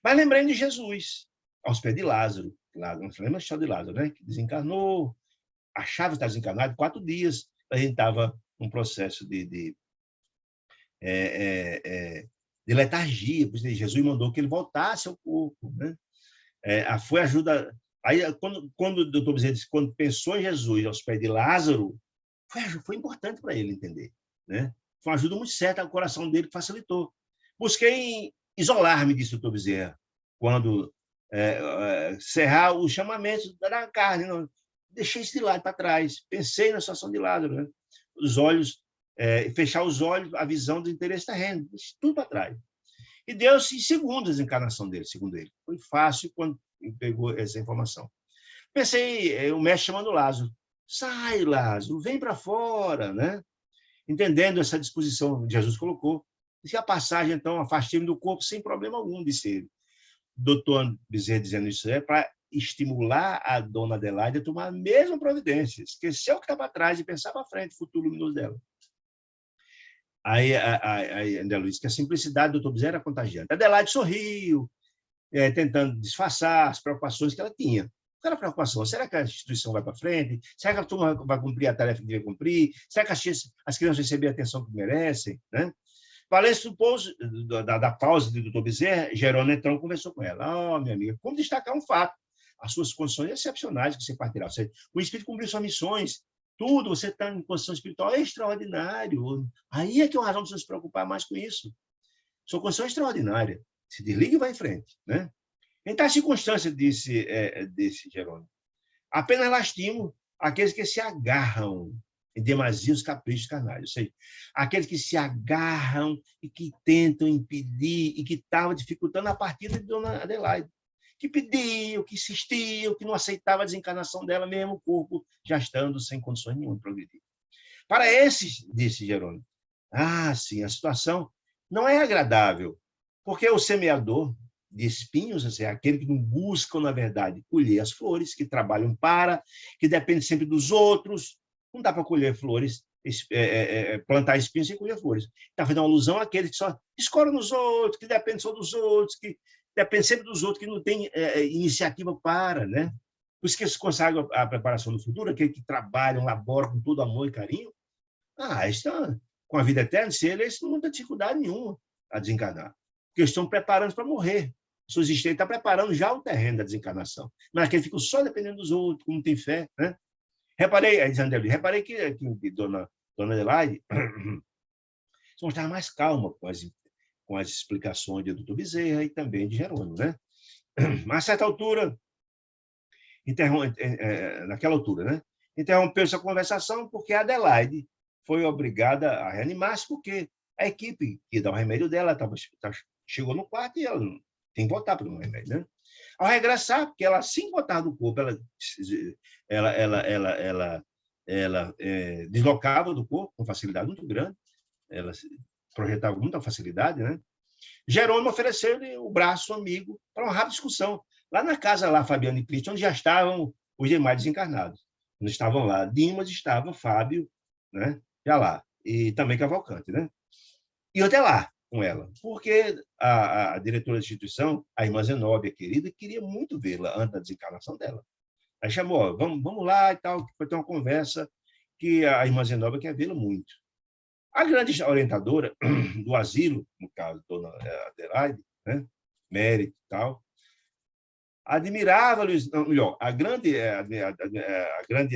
Mas lembrei de Jesus, aos pés de Lázaro. Nós lembra a história de Lázaro, né? Que desencarnou, achava que estava desencarnado, 4 dias, a gente estava num processo de letargia, por isso Jesus mandou que ele voltasse ao corpo, né? Foi ajuda. Aí, quando o doutor Bezerra disse, quando pensou em Jesus aos pés de Lázaro, foi importante para ele entender, né? Foi uma ajuda muito certa ao coração dele, que facilitou. Busquei isolar-me, disse o doutor Bezerra, quando cerrar os chamamentos da carne. Não, deixei isso de lado para trás. Pensei na situação de Lázaro, né? Os olhos, fechar os olhos, a visão do interesse terreno, tudo para trás. E deu-se em segundos a desencarnação dele, segundo ele. Foi fácil quando pegou essa informação. Pensei, o mestre chamando Lázaro. Sai, Lázaro, vem para fora, né? Entendendo essa disposição que Jesus colocou, disse a passagem, então, afastei-me do corpo sem problema algum, disse ele. Doutor Bezerra dizendo isso para estimular a dona Adelaide a tomar a mesma providência, esqueceu o que estava atrás e pensar para frente, o futuro luminoso dela. Aí André Luiz, que a simplicidade do doutor Bezerra era contagiante. Adelaide sorriu, tentando disfarçar as preocupações que ela tinha. Qual era a preocupação? Será que a instituição vai para frente? Será que a turma vai cumprir a tarefa que deve cumprir? Será que as crianças receberem a atenção que merecem? Né? Falei-se da pausa do doutor Bezerra, Jerônimo então conversou com ela. Minha amiga, como destacar um fato? As suas condições excepcionais que você partirá. O Espírito cumpriu suas missões, tudo, você está em condição espiritual extraordinário. Aí é que é uma razão de você se preocupar mais com isso. Sua condição é extraordinária. Se desliga e vai em frente. Né? Em tais circunstâncias, disse Jerônimo, apenas lastimo aqueles que se agarram em demasia os caprichos carnais. Ou seja, aqueles que se agarram e que tentam impedir e que estavam dificultando a partida de Dona Adelaide. Que pediam, que insistiam, que não aceitava a desencarnação dela, mesmo o corpo já estando sem condições nenhuma de progredir. Para esses, disse Jerônimo, sim, a situação não é agradável, porque o semeador de espinhos, é aquele que não busca, na verdade, colher as flores, que trabalham que depende sempre dos outros. Não dá para colher flores, plantar espinhos sem colher flores. Está fazendo uma alusão àqueles que só escoram nos outros, que dependem só dos outros, que dependem sempre dos outros, que não tem iniciativa para, né? Por isso que eles consagram a preparação do futuro, aqueles que trabalham, laboram com todo amor e carinho, estão com a vida eterna, se eles não têm dificuldade nenhuma a desencarnar, porque estão preparando para morrer. Sua existência está preparando já o terreno da desencarnação. Mas aquele fica só dependendo dos outros, como tem fé, né? Reparei que Dona Adelaide se mostrava mais calma com as explicações de doutor Bezerra e também de Jerônimo, né? Mas, a certa altura, naquela altura, né? Interrompeu-se a conversação porque a Adelaide foi obrigada a reanimar-se porque a equipe que dá o remédio dela chegou no quarto e ela tem que voltar para o remédio, né? Ao regressar, porque ela, assim botar do corpo, ela deslocava do corpo com facilidade muito grande, ela projetava com muita facilidade, né? Jerônimo ofereceu-lhe o braço amigo para uma rápida discussão, lá na casa, lá, Fabiano e Cristian, onde já estavam os demais desencarnados. Não estavam lá Dimas, estava Fábio, né? Já lá, e também Cavalcante, né? E até lá, com ela, porque a diretora da instituição, a irmã Zenóbia, querida, queria muito vê-la antes da desencarnação dela. Aí chamou, vamos lá e tal, foi ter uma conversa que a irmã Zenóbia quer vê-la muito. A grande orientadora do asilo, no caso, Dona Adelaide, né, Mérito e tal, admirava, melhor, a grande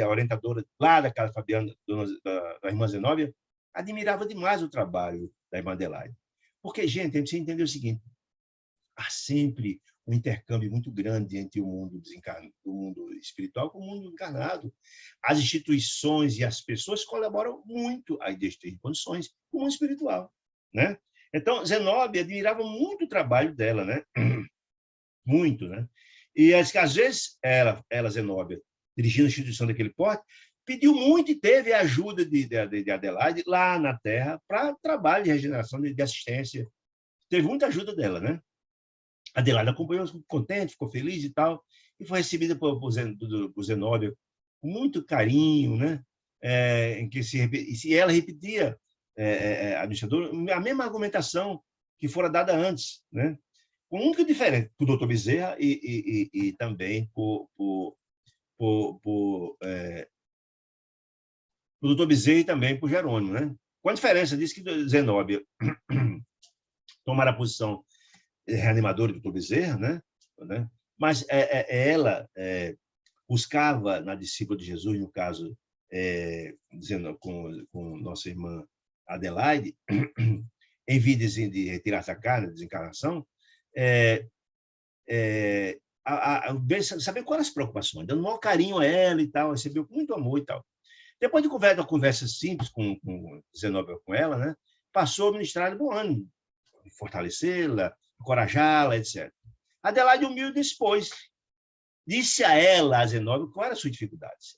orientadora lá da Casa Fabiana, da irmã Zenóbia, admirava demais o trabalho da irmã Adelaide. Porque, gente, a gente precisa entender o seguinte, há sempre um intercâmbio muito grande entre o mundo espiritual com o mundo encarnado. As instituições e as pessoas colaboram muito a existir condições com o mundo espiritual, né? Então, Zenóbia admirava muito o trabalho dela, né? Muito, né? E às vezes ela Zenóbia, dirigindo a instituição daquele porte, pediu muito e teve a ajuda de Adelaide lá na Terra para trabalho de regeneração, de assistência. Teve muita ajuda dela, né? Adelaide acompanhou, ficou contente, ficou feliz e tal, e foi recebida por Zenóbia com muito carinho, né? Em que ela repetia, a administradora, a mesma argumentação que fora dada antes, né? Com única diferença, por doutor Bezerra e também por doutor Bezerra e também por Jerônimo, né? Com a diferença disso que Zenóbia tomara a posição reanimadora do doutor Bezerra, né? Mas ela buscava na discípula de Jesus, no caso, dizendo com nossa irmã Adelaide, em vez de retirar essa carne, desencarnação, saber quais as preocupações, dando maior carinho a ela e tal, recebeu com muito amor e tal. Depois de uma conversa simples com Zenóbia com ela, né? Passou a ministrar de bom ânimo, fortalecê-la, encorajá-la, etc. Adelaide humilde expôs Disse a ela, a Zenóbia, qual era a sua dificuldade.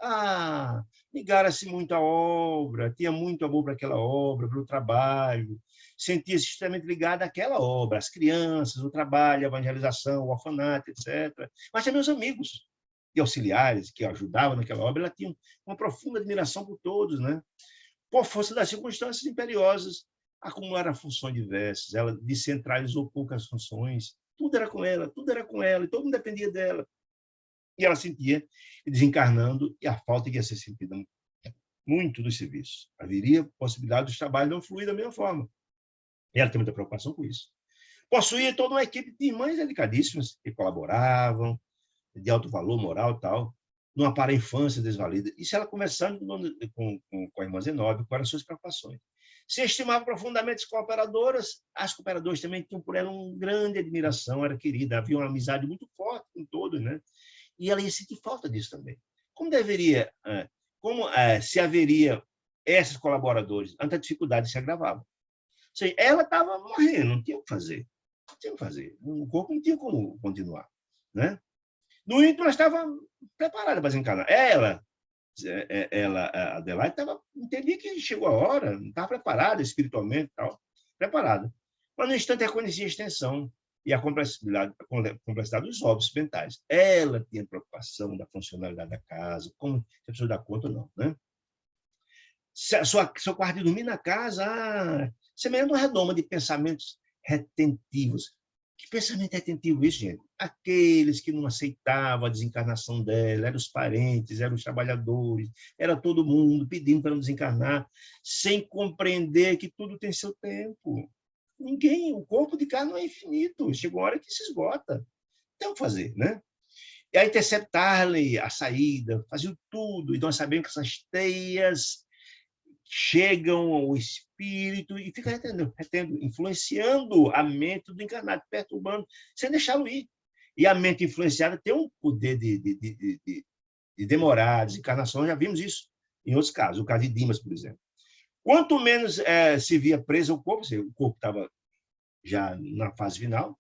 Ligara-se muito à obra, tinha muito amor para aquela obra, para o trabalho, sentia-se extremamente ligada àquela obra, às crianças, o trabalho, a evangelização, o orfanato, etc. Mas também os amigos e auxiliares que ajudavam naquela obra, ela tinha uma profunda admiração por todos, né? Por força das circunstâncias imperiosas, acumularam funções diversas, ela descentralizou poucas funções, tudo era com ela, e todo mundo dependia dela. E ela sentia, desencarnando, e a falta ia ser sentida muito dos serviços. Haveria possibilidade dos trabalhos não fluir da mesma forma. E ela tem muita preocupação com isso. Possuía toda uma equipe de irmãs dedicadíssimas que colaboravam, de alto valor moral e tal, numa para-infância desvalida. Isso ela conversando com a irmã Zenóbia, quais eram as suas preocupações. Se estimava profundamente as cooperadoras também tinham por ela uma grande admiração, era querida, havia uma amizade muito forte com todos, né? E ela ia sentir falta disso também. Se haveria esses colaboradores, a dificuldade se agravava. Ou seja, ela estava morrendo, não tinha o que fazer. Não tinha o que fazer. O corpo não tinha como continuar, né? No entanto, ela estava preparada para desencarnar. A Adelaide, entendia que chegou a hora, não estava preparada espiritualmente, preparada. Mas, no instante, reconhecia a extensão e a complexidade dos óbitos mentais. Ela tinha preocupação da funcionalidade da casa, como se a pessoa dá conta ou não, né? Seu quarto de dormir na casa, semelhante a uma redoma de pensamentos retentivos. Que pensamento retentivo isso, gente? Aqueles que não aceitavam a desencarnação dela, eram os parentes, eram os trabalhadores, era todo mundo pedindo para não desencarnar, sem compreender que tudo tem seu tempo. O corpo de carne não é infinito, chega uma hora que se esgota. Tem o que fazer, né? E aí interceptar-lhe a saída, faziam tudo, e nós sabemos que essas teias chegam ao espírito e ficam retendo, influenciando a mente do encarnado, perturbando, sem deixá-lo ir. E a mente influenciada tem um poder de demorar a desencarnação, já vimos isso em outros casos, o caso de Dimas, por exemplo. Quanto menos se via preso o corpo estava já na fase final,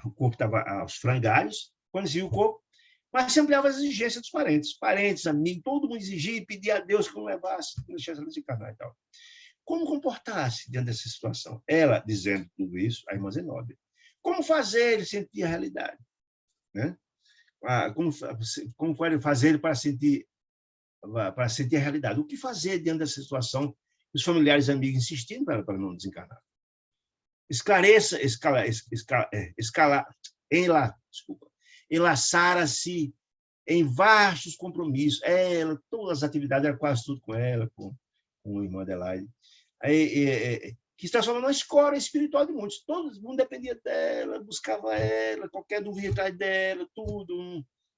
o corpo estava aos frangalhos, quando se via o corpo, mas se ampliava as exigências dos parentes, amigos, todo mundo exigia e pedia a Deus que não levasse, que não deixasse ela desencarnar e tal. Como comportar-se diante dessa situação? Ela, dizendo tudo isso, a irmã Zenóbia. Como fazer ele sentir a realidade? Né? Como fazer ele para sentir a realidade? O que fazer diante dessa situação? Os familiares e amigos insistindo para não desencarnar. Enlaçara-se em vastos compromissos. Todas as atividades, era quase tudo com ela, com a irmã Adelaide, que se transformou numa escória espiritual de muitos. Todo mundo dependia dela, buscava ela, qualquer dúvida atrás dela,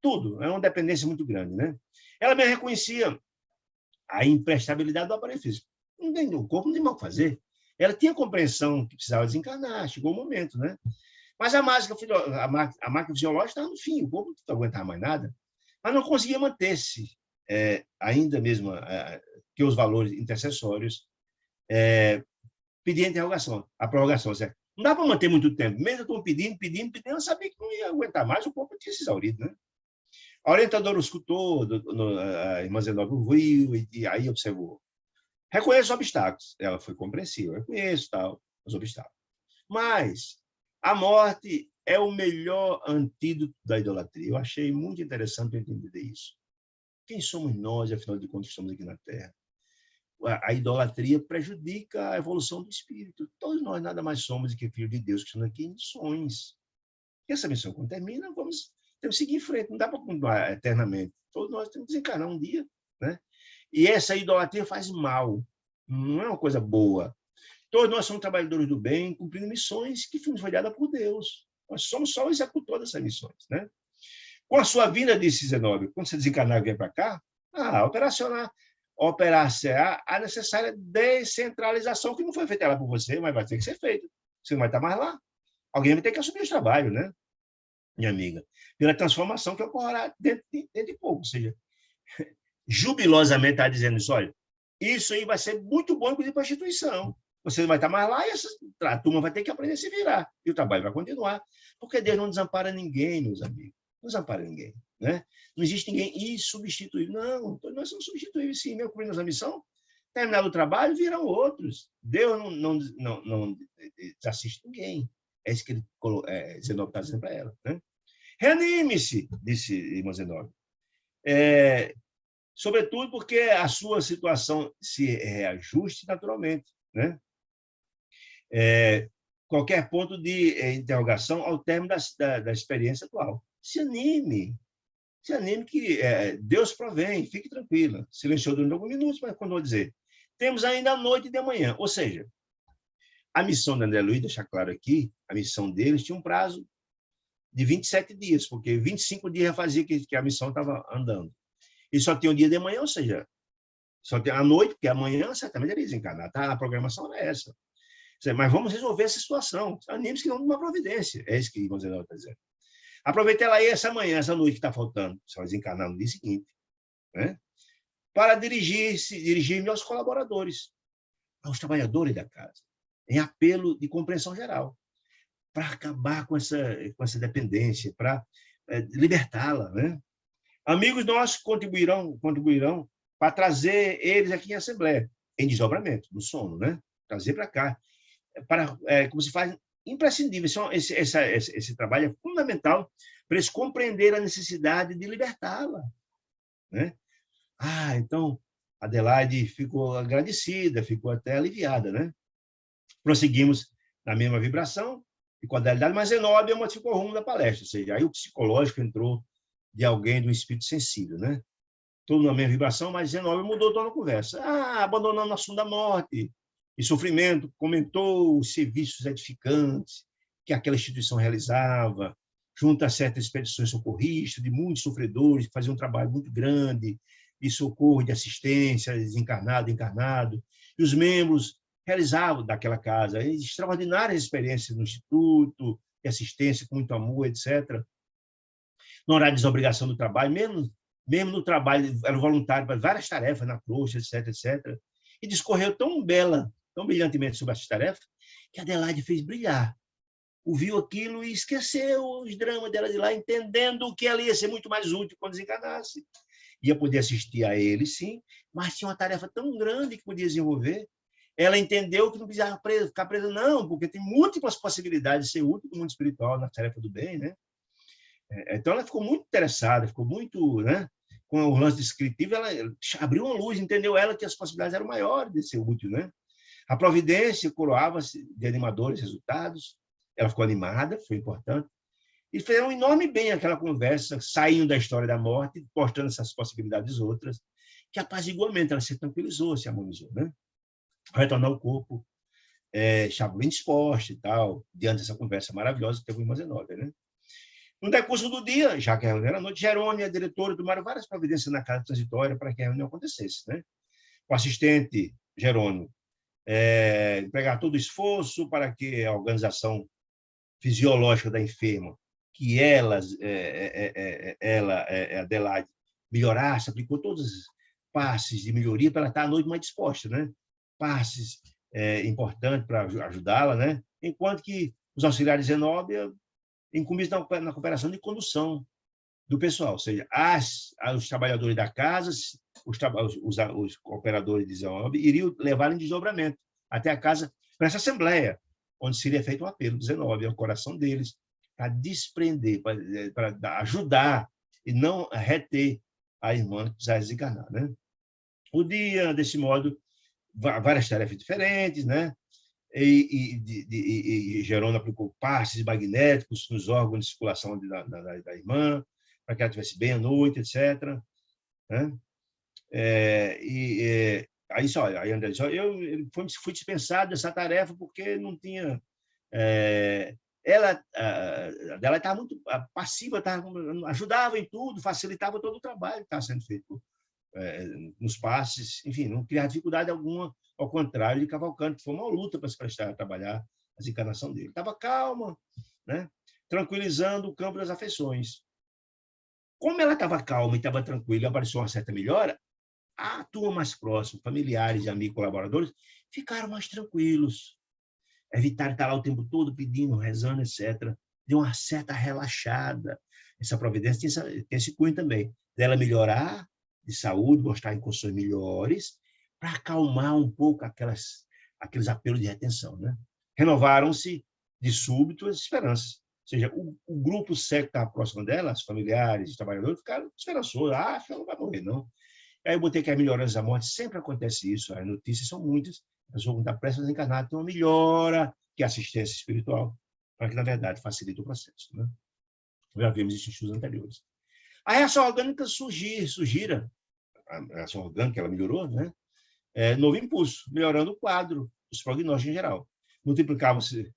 tudo. É uma dependência muito grande, né? Ela mesmo reconhecia a imprestabilidade do aparelho físico. O corpo não tem mal o que fazer. Ela tinha compreensão que precisava desencarnar, chegou o momento, né? Mas a máquina fisiológica estava no fim, o corpo não aguentava mais nada, mas não conseguia manter-se, ainda mesmo que os valores intercessórios pediam a prorrogação. Certo? Não dá para manter muito tempo, mesmo eu pedindo, eu sabia que não ia aguentar mais, o corpo tinha se exaurido, né? A orientadora escutou, a irmã Zenóbia ouviu e aí observou. Reconheço os obstáculos. Ela foi compreensiva. Reconheço os obstáculos. Mas a morte é o melhor antídoto da idolatria. Eu achei muito interessante entender isso. Quem somos nós, afinal de contas, que estamos aqui na Terra? A idolatria prejudica a evolução do espírito. Todos nós nada mais somos do que filhos de Deus que estão aqui em missões. E essa missão, quando termina, temos que seguir em frente. Não dá para continuar eternamente. Todos nós temos que desencarnar um dia, né? E essa idolatria faz mal, não é uma coisa boa. Todos nós somos trabalhadores do bem, cumprindo missões que foram dadas por Deus. Nós somos só o executor dessas missões, né? Com a sua vinda, disse Zenóbio, quando você desencarnar e vier para cá, operar-se-á a necessária descentralização, que não foi feita ela por você, mas vai ter que ser feita. Você não vai estar mais lá. Alguém vai ter que assumir os trabalhos, né, minha amiga? Pela transformação que ocorrerá dentro de pouco. Ou seja, jubilosamente está dizendo isso, olha, isso aí vai ser muito bom, inclusive, para a instituição. Você não vai estar mais lá e a turma vai ter que aprender a se virar. E o trabalho vai continuar. Porque Deus não desampara ninguém, meus amigos. Não desampara ninguém, né? Não existe ninguém insubstituível. Não, nós somos substituíveis, sim. Meu cumprir nossa missão, terminado o trabalho, virão outros. Deus não desassiste ninguém. É isso que ele Zenobio está dizendo para ela, né? Reanime-se, disse irmã Zenobio. Sobretudo porque a sua situação se reajuste naturalmente, né? Qualquer ponto de interrogação ao término da experiência atual. Se anime que Deus provém, fique tranquila. Silenciou durante alguns minutos, mas quando vou dizer, temos ainda a noite de amanhã. Ou seja, a missão da André Luiz, deixar claro aqui, a missão deles tinha um prazo de 27 dias, porque 25 dias já fazia que a missão estava andando. E só tinha o dia de manhã, ou seja, só tem a noite, porque amanhã certamente ele ia desencarnar. Tá? A programação era essa. Mas vamos resolver essa situação. Anime-se que não uma providência. É isso que o Zenobio está dizendo. Aproveite ela aí essa manhã, essa noite que está faltando. Você vai desencarnar no dia seguinte. Né? Para dirigir-me aos colaboradores, aos trabalhadores da casa, em apelo de compreensão geral, para acabar com essa dependência, para libertá-la. Né? Amigos nossos contribuirão para trazer eles aqui em assembleia, em desdobramento, no sono, né? Trazer para cá, como se faz imprescindível. Esse trabalho é fundamental para eles compreender a necessidade de libertá-la, né? Então, Adelaide ficou agradecida, ficou até aliviada, né? Prosseguimos na mesma vibração e com a realidade, mas Zenobio modificou o rumo da palestra, ou seja, aí o psicológico entrou de alguém do espírito sensível, né? Tudo na mesma vibração, mas Zenobio mudou toda a conversa. Abandonando o assunto da morte e sofrimento, comentou os serviços edificantes que aquela instituição realizava, junto a certas expedições socorristas de muitos sofredores que faziam um trabalho muito grande de socorro, de assistência, desencarnado, encarnado, e os membros realizavam daquela casa extraordinárias experiências no instituto, de assistência com muito amor, etc. No horário de desobrigação do trabalho, mesmo no trabalho, era voluntário para várias tarefas na crosta, etc, etc. E discorreu tão brilhantemente sobre essas tarefas, que Adelaide fez brilhar. Ouviu aquilo e esqueceu os dramas dela de lá, entendendo que ela ia ser muito mais útil quando desencarnasse. Ia poder assistir a ele, sim, mas tinha uma tarefa tão grande que podia desenvolver. Ela entendeu que não precisava ficar presa, não, porque tem múltiplas possibilidades de ser útil no mundo espiritual, na tarefa do bem, né? Então, ela ficou muito interessada, ficou muito, né? Com o lance descritivo, ela abriu uma luz, entendeu ela que as possibilidades eram maiores de ser útil, né? A providência coroava-se de animadores resultados, ela ficou animada, foi importante, e fez um enorme bem aquela conversa, saindo da história da morte, postando essas possibilidades outras, que apaziguamente ela se tranquilizou, se harmonizou, né? Retornar ao corpo, estava bem disposta e tal, diante dessa conversa maravilhosa que teve o irmão Zenobio, né? No decurso do dia, já que a reunião era à noite, Jerônimo e a diretora tomaram várias providências na casa transitória para que a reunião acontecesse, né? O assistente, Jerônimo, empregar todo o esforço para que a organização fisiológica da enferma, que Adelaide, melhorasse, aplicou todos os passes de melhoria para ela estar à noite mais disposta, né? Passes importantes para ajudá-la, né? Enquanto que os auxiliares de Zenobio incumbidos na cooperação de condução do pessoal, ou seja, os trabalhadores da casa, os cooperadores de Zenobio iriam levar em desdobramento até a casa, para essa assembleia, onde seria feito um apelo de Zenobio ao coração deles, para desprender, para ajudar e não reter a irmã que precisava desencarnar, né? O dia, desse modo, várias tarefas diferentes, né? E Jerônimo aplicou passes magnéticos nos órgãos de circulação da irmã, para que ela estivesse bem à noite, etc. Né? Aí só, aí André disse, eu fui dispensado dessa tarefa porque não tinha... ela estava muito passiva, ajudava em tudo, facilitava todo o trabalho que estava sendo feito nos passes, enfim, não criava dificuldade alguma, ao contrário de Cavalcante, foi uma luta para se prestar a trabalhar a desencarnação dele. Estava calma, né? Tranquilizando o campo das afeições. Como ela estava calma e estava tranquila, apareceu uma certa melhora, a turma mais próxima, familiares, amigos, colaboradores, ficaram mais tranquilos. Evitaram estar lá o tempo todo pedindo, rezando, etc. deu uma certa relaxada. Essa providência tem esse cunho também, dela melhorar de saúde, mostrar em condições melhores, para acalmar um pouco aqueles apelos de retenção, né? Renovaram-se de súbito as esperanças. Ou seja, o grupo cego que estava próximo dela, os familiares, os trabalhadores, ficaram esperançosos. Ah, ela não vai morrer, não. Aí eu botei que as melhoras da morte, sempre acontece isso, as notícias são muitas. A pessoa está prestes a desencarnar, tem uma melhora, que é assistência espiritual, para que, na verdade, facilite o processo, né? Já vimos isso em estudos anteriores. A reação orgânica surgira, a reação orgânica, ela melhorou, né? Novo impulso, melhorando o quadro, os prognósticos em geral. Multiplicavam-se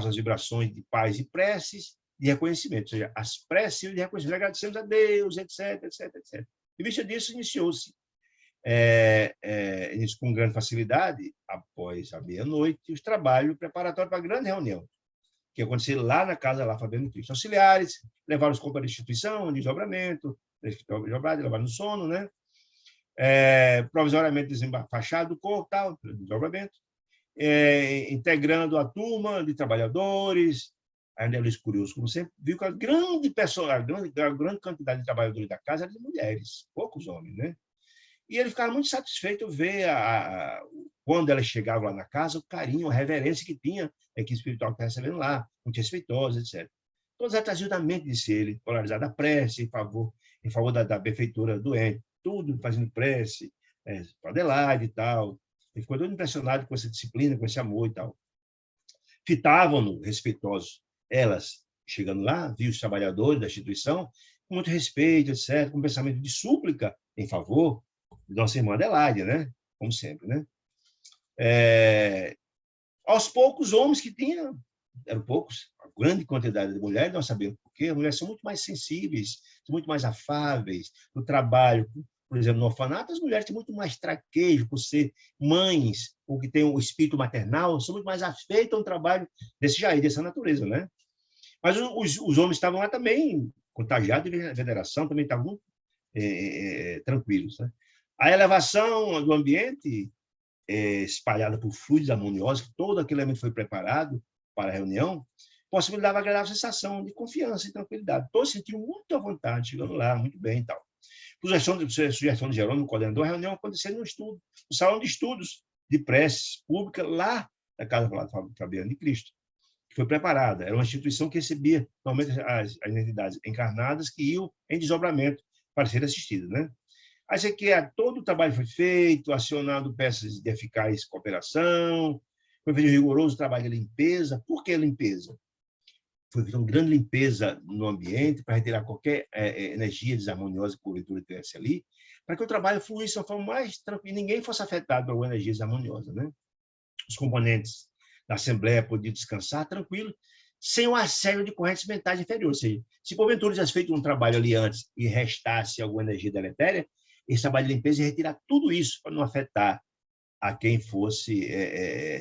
as vibrações de paz e preces, de reconhecimento, ou seja, as preces de reconhecimento, agradecemos a Deus, etc, etc, etc. Em vista disso, iniciou-se com grande facilidade, após a meia-noite, os trabalhos preparatórios para a grande reunião, que aconteceu lá na casa, lá Fabiano Cristo. Auxiliares levaram os corpos da instituição, desdobramento, levaram no sono, né? Provisoriamente desempachado do corpo, tal, desdobramento, integrando a turma de trabalhadores. Ainda Luiz Curioso, como sempre, viu que a grande quantidade de trabalhadores da casa era de mulheres, poucos homens, né? E ele ficava muito satisfeito ver, quando ela chegava lá na casa, o carinho, a reverência que tinha a equipe espiritual que estava recebendo lá, muito respeitosa, etc. Todos traziam da mente, disse ele, polarizada a prece em favor da benfeitora doente, tudo fazendo prece, para Adelaide e tal. Ele ficou todo impressionado com essa disciplina, com esse amor e tal. Fitavam-no, respeitosos. Elas, chegando lá, viu os trabalhadores da instituição, com muito respeito, etc., com um pensamento de súplica em favor de nossa irmã Adelaide, né? Como sempre, né? Aos poucos, homens que tinham, eram poucos, a grande quantidade de mulheres, nós sabemos por quê, as mulheres são muito mais sensíveis, são muito mais afáveis no trabalho. Por exemplo, no orfanato, as mulheres têm muito mais traquejo por ser mães, ou que têm o espírito maternal, são muito mais afeitas a um trabalho desse jair, dessa natureza, né? Mas os homens estavam lá também, contagiados de veneração, também estavam tranquilos, né? A elevação do ambiente, espalhada por fluidos harmoniosos, que todo aquele elemento foi preparado para a reunião, possibilitava a agradável sensação de confiança e tranquilidade. Todos se sentiam muito à vontade, chegando lá, muito bem e tal. Sugestão de Jerônimo, coordenador, a reunião aconteceu no salão de estudos de preces pública, lá da Casa Fabiano de Cristo, que foi preparada. Era uma instituição que recebia, normalmente, as entidades encarnadas que iam em desdobramento para serem assistidas, né? Aí você quer, todo o trabalho foi feito, acionando peças de eficaz cooperação, foi feito um rigoroso trabalho de limpeza. Por que limpeza? Foi feita uma grande limpeza no ambiente para retirar qualquer energia desarmoniosa que porventura tivesse ali, para que o trabalho fluísse de uma forma mais tranquila, ninguém fosse afetado por alguma energia desarmoniosa, né? Os componentes da Assembleia podiam descansar tranquilo, sem o assédio de correntes mentais inferiores. Ou seja, se porventura tivesse feito um trabalho ali antes e restasse alguma energia deletéria, esse trabalho de limpeza ia retirar tudo isso para não afetar a quem fosse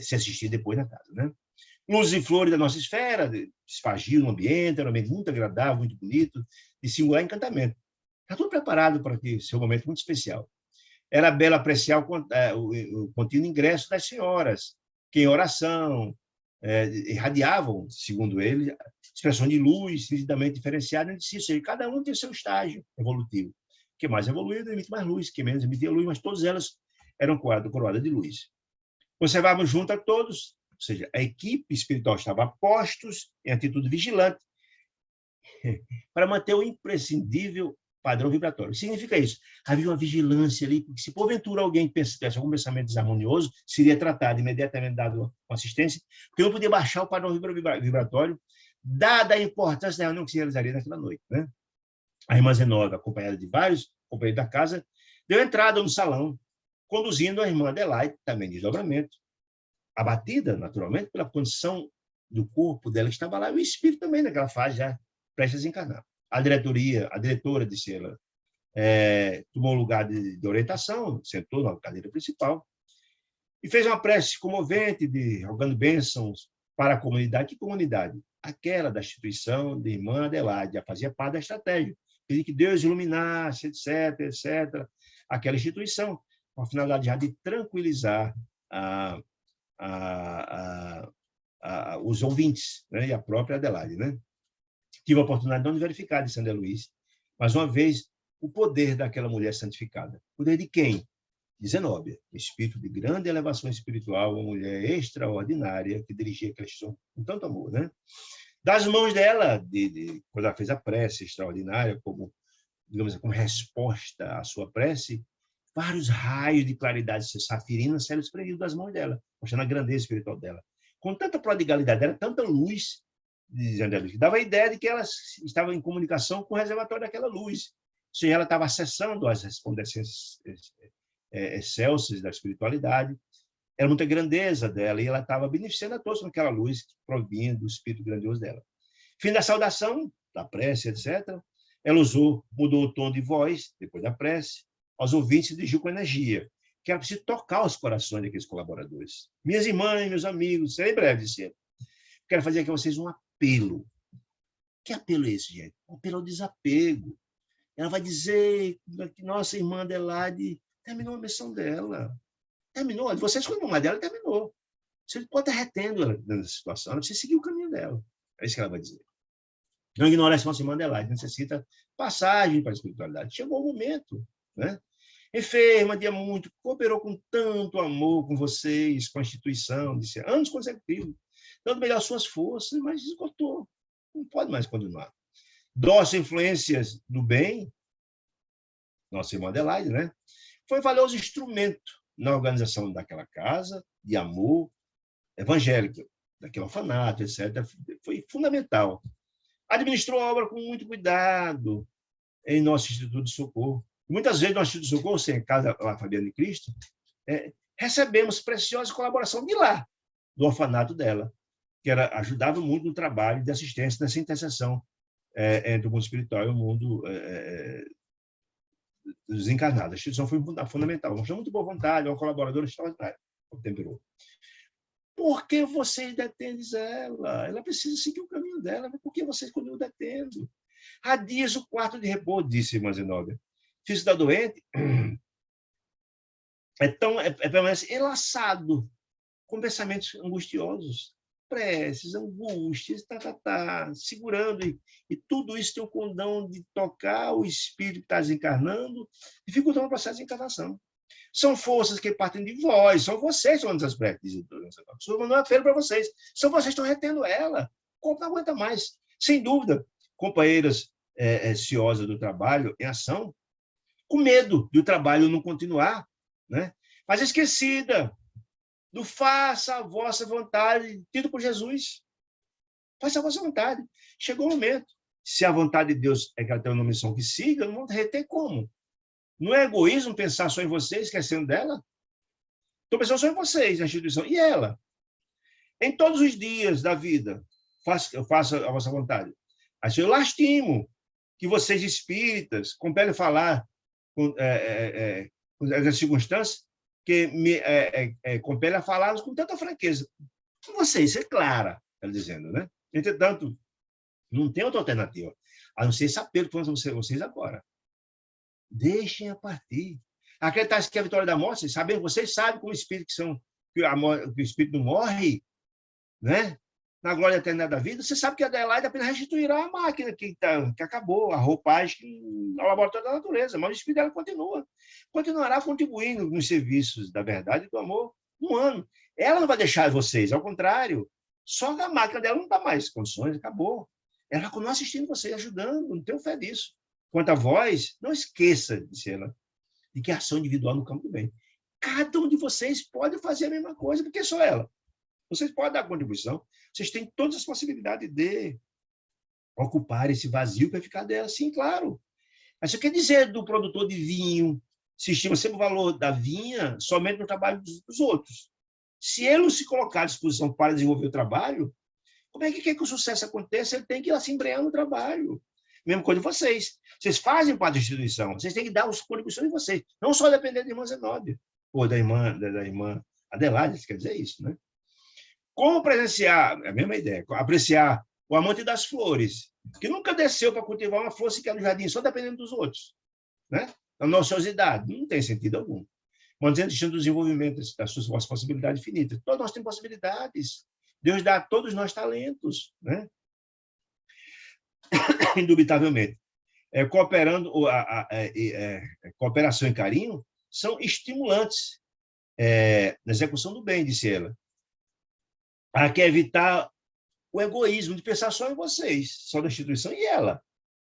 se assistir depois na casa, né? Luzes e flores da nossa esfera esfagiam no ambiente, era um ambiente muito agradável, muito bonito, de singular encantamento. Está tudo preparado para ser um momento muito especial. Era belo apreciar o contínuo ingresso das senhoras, que em oração irradiavam, segundo ele, expressão de luz nitidamente diferenciada entre si, ou seja, cada um tem seu estágio evolutivo. Que mais evoluído emite mais luz, que menos emitia luz, mas todas elas eram coroadas de luz. Conservávamos junto a todos, ou seja, a equipe espiritual estava a postos em atitude vigilante para manter o imprescindível padrão vibratório. Significa isso. Havia uma vigilância ali, porque se porventura alguém tivesse algum pensamento desarmonioso, seria tratado imediatamente, dado uma assistência, porque não podia baixar o padrão vibratório, dada a importância da reunião que se realizaria naquela noite, né? A irmã Zenova, acompanhada de vários companheiros da casa, deu entrada no salão, conduzindo a irmã Adelaide, também de desdobramento, abatida, naturalmente, pela condição do corpo dela, que estava lá, e o espírito também naquela fase, já prestes a desencarnar. A diretora, disse ela, tomou lugar de orientação, sentou na cadeira principal, e fez uma prece comovente, rogando bênçãos para a comunidade. Que comunidade? Aquela da instituição de irmã Adelaide, já fazia parte da estratégia. Pedir que Deus iluminasse, etc., etc., aquela instituição, com a finalidade já de tranquilizar os ouvintes, né? E a própria Adelaide, né? Tive a oportunidade não de verificar de Sandra Luiz, mais uma vez, o poder daquela mulher santificada. Poder de quem? De Zenóbia, espírito de grande elevação espiritual, uma mulher extraordinária que dirigia aquela instituição com tanto amor, né? Das mãos dela, quando ela fez a prece extraordinária, como, digamos, como resposta à sua prece, vários raios de claridade safirina saíram espremidos das mãos dela, mostrando a grandeza espiritual dela. Com tanta prodigalidade, era tanta luz, dizendo que dava a ideia de que ela estava em comunicação com o reservatório daquela luz. Ou seja, ela estava acessando as resplandecências excelsas da espiritualidade. Era muita grandeza dela e ela estava beneficiando a todos com aquela luz que provinha do espírito grandioso dela. Fim da saudação, da prece, etc. Ela mudou o tom de voz, depois da prece, aos ouvintes se dirigiu com energia, que era preciso tocar os corações daqueles colaboradores. Minhas irmãs, meus amigos, serei breve, disse ele. Quero fazer aqui a vocês um apelo. Que apelo é esse, gente? Um apelo ao desapego. Ela vai dizer que nossa irmã Adelaide terminou a missão dela. Terminou. Vocês, quando uma dela, terminou. Você pode estar retendo ela nessa situação, ela precisa seguir o caminho dela. É isso que ela vai dizer. Não ignore essa nossa irmã Adelaide, necessita passagem para a espiritualidade. Chegou o momento, né? Enferma, dia muito, cooperou com tanto amor com vocês, com a instituição, disse, anos consecutivos, dando melhor suas forças, mas esgotou. Não pode mais continuar. Dócil influências do bem, nossa irmã Adelaide, né? Foi valioso instrumento na organização daquela casa, de amor evangélico, daquele orfanato, etc. Foi fundamental. Administrou a obra com muito cuidado em nosso Instituto de Socorro. Muitas vezes, no Instituto de Socorro, sem Casa La Fabiana de Cristo, recebemos preciosa colaboração de lá, do orfanato dela, que ajudava muito no trabalho de assistência, nessa interseção entre o mundo espiritual e o mundo dos encarnados. A instituição foi fundamental. Mostrou muito boa vontade, uma colaboradora extraordinária. Temperou. Por que vocês detendem ela? Ela precisa seguir o caminho dela. Por que vocês continuam detendo? Há dias o quarto de repouso, disse irmã Zenóbia. Se está doente, permanece enlaçado com pensamentos angustiosos, preces, angústias, segurando. E tudo isso tem o condão de tocar o espírito que está desencarnando, dificultando o processo de encarnação. São forças que partem de vós, são vocês que estão nessas preces. Não é apelo para vocês, são vocês que estão retendo ela. O corpo não aguenta mais. Sem dúvida, companheiras ciosas do trabalho em ação, com medo do trabalho não continuar, né? Mas esquecida do faça a vossa vontade, tido por Jesus. Faça a vossa vontade. Chegou o momento. Se a vontade de Deus é que ela tem uma missão que siga, não vão reter como? Não é egoísmo pensar só em vocês, esquecendo dela? Estou pensando só em vocês, na instituição. E ela? Em todos os dias da vida, faça a vossa vontade. Assim, eu lastimo que vocês espíritas compelem falar com as circunstâncias que me compelem a falar com tanta franqueza. Com vocês, ser clara, ela dizendo, né? Entretanto, não tem outra alternativa, a não ser esse apelo que vamos fazer vocês agora. Deixem a partir. Acreditar que a vitória da morte, vocês sabem como o espírito que o espírito não morre, né? Na glória eterna da vida, você sabe que a Adelaide apenas restituirá a máquina que acabou, a roupagem ao laboratório da natureza, mas o espírito dela continuará contribuindo nos serviços da verdade e do amor humano. Ela não vai deixar vocês, ao contrário, só que a máquina dela não dá mais condições, acabou. Ela vai continuar assistindo vocês, ajudando, não tenho fé disso. Quanto a vós, não esqueça, disse ela, de que a ação individual no campo do bem. Cada um de vocês pode fazer a mesma coisa, porque só ela. Vocês podem dar contribuição, vocês têm todas as possibilidades de ocupar esse vazio que vai ficar dela, sim, claro. Mas isso quer dizer do produtor de vinho, se estima sempre o valor da vinha somente no trabalho dos outros. Se ele não se colocar à disposição para desenvolver o trabalho, como é que quer que o sucesso aconteça? Ele tem que ir se embrenhar no trabalho. Mesma coisa de vocês. Vocês fazem parte da instituição, vocês têm que dar as contribuições de vocês, não só depender da irmã Zenóbia, ou da irmã Adelaide, quer dizer isso, né? Como presenciar, é a mesma ideia, apreciar o amante das flores, que nunca desceu para cultivar uma flor sequer no jardim, só dependendo dos outros, né? A ociosidade não tem sentido algum. Mantendo o desenvolvimento das suas possibilidades infinitas. Todos nós temos possibilidades. Deus dá a todos nós talentos, né? Indubitavelmente. Cooperação e carinho são estimulantes na execução do bem, disse ela. Ela quer evitar o egoísmo de pensar só em vocês, só na instituição e ela.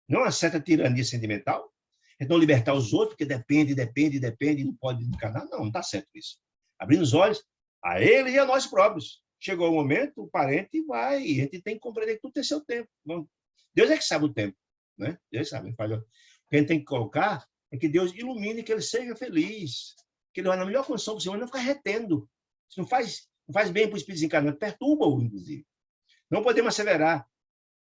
Não uma certa tirania sentimental. Então, libertar os outros, porque depende, não pode encarnar. Não está certo isso. Abrindo os olhos a ele e a nós próprios. Chegou o momento, o parente vai, a gente tem que compreender que tudo tem seu tempo. Deus é que sabe o tempo, né? Deus sabe. O que a gente tem que colocar é que Deus ilumine, que ele seja feliz, que ele vai na melhor condição possível, não ficar retendo. Isso não faz bem para o espírito desencarnado, perturba-o, inclusive. Não podemos asseverar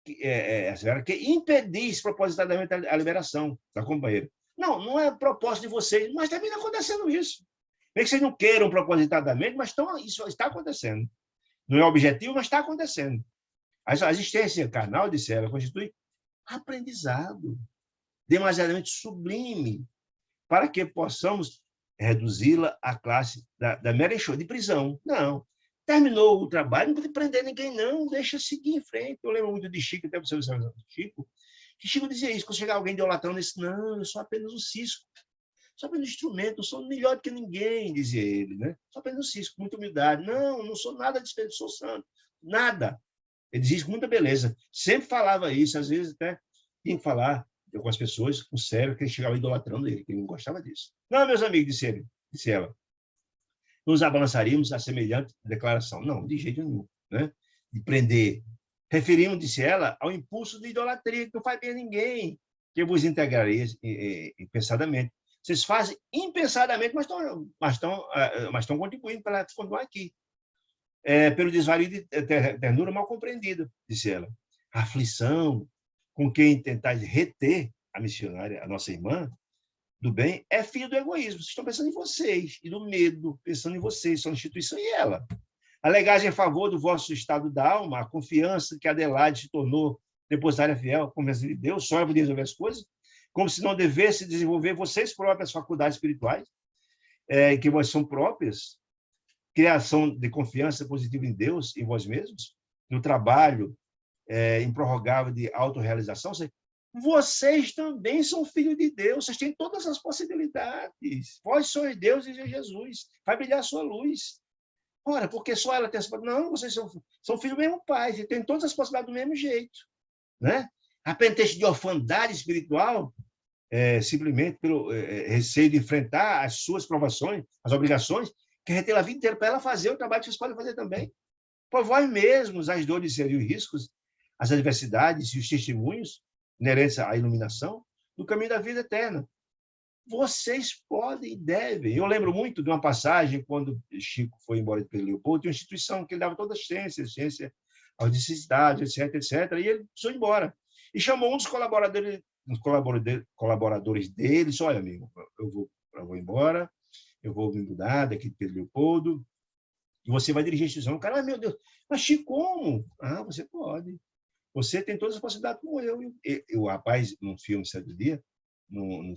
que impedir propositadamente a liberação da companheira. Não é propósito de vocês, mas também está acontecendo isso. Nem que vocês não queiram propositadamente, mas isso está acontecendo. Não é objetivo, mas está acontecendo. A existência carnal, disse ela, constitui aprendizado demasiadamente sublime para que possamos reduzi-la à classe da mera enxoval de prisão. Não. Terminou o trabalho, não pode prender ninguém, não. Deixa seguir em frente. Eu lembro muito de Chico, até você observar de Chico, que Chico dizia isso, quando chegar alguém idolatrando, disse, não, eu sou apenas um cisco. Sou apenas um instrumento, eu sou melhor do que ninguém, dizia ele, né? Sou apenas um cisco, muita humildade. Não sou nada disso, sou santo. Nada. Ele dizia isso com muita beleza. Sempre falava isso, às vezes até tinha que falar com as pessoas, com sério, que ele chegava idolatrando ele, que ele não gostava disso. Não, meus amigos, disse ela, nos abalançaríamos a semelhante declaração. Não, de jeito nenhum, né? De prender. Referimos, disse ela, ao impulso de idolatria, que não faz bem a ninguém, que eu vos integrarei impensadamente. Vocês fazem impensadamente, mas estão contribuindo para continuar aqui. Pelo desvario de ternura mal compreendida, disse ela. A aflição com quem tentar reter a missionária, a nossa irmã, do bem, é filho do egoísmo. Vocês estão pensando em vocês, e do medo, pensando em vocês, só a instituição e ela. Alegagem em favor do vosso estado da alma, a confiança que Adelaide se tornou depositária fiel, a confiança de Deus, só ela podia resolver as coisas, como se não devesse desenvolver vocês próprias faculdades espirituais, que vós são próprias, criação de confiança positiva em Deus, em vós mesmos, no trabalho improrrogável de autorrealização. Vocês também são filhos de Deus, vocês têm todas as possibilidades. Vós sois Deus e Jesus, vai brilhar a sua luz. Ora, porque só ela tem essa possibilidade? Não, vocês são filhos do mesmo pai, vocês têm todas as possibilidades do mesmo jeito. Né? A pretexto de orfandade espiritual, simplesmente pelo receio de enfrentar as suas provações, as obrigações, que reter a vida inteira para ela fazer o trabalho que vocês podem fazer também. Por vós mesmos, as dores e os riscos, as adversidades e os testemunhos inerentes à iluminação do caminho da vida eterna. Vocês podem e devem. Eu lembro muito de uma passagem, quando Chico foi embora de Pedro Leopoldo, de uma instituição que ele dava toda a ciência aos necessitados, etc., e ele precisou ir embora. E chamou um dos colaboradores dele, disse, olha, amigo, eu vou embora, eu vou me mudar daqui de Pedro Leopoldo, e você vai dirigir a instituição. O cara, meu Deus, mas Chico, como? Ah, você pode. Você tem todas as possibilidades como eu. E o rapaz, num filme certo dia,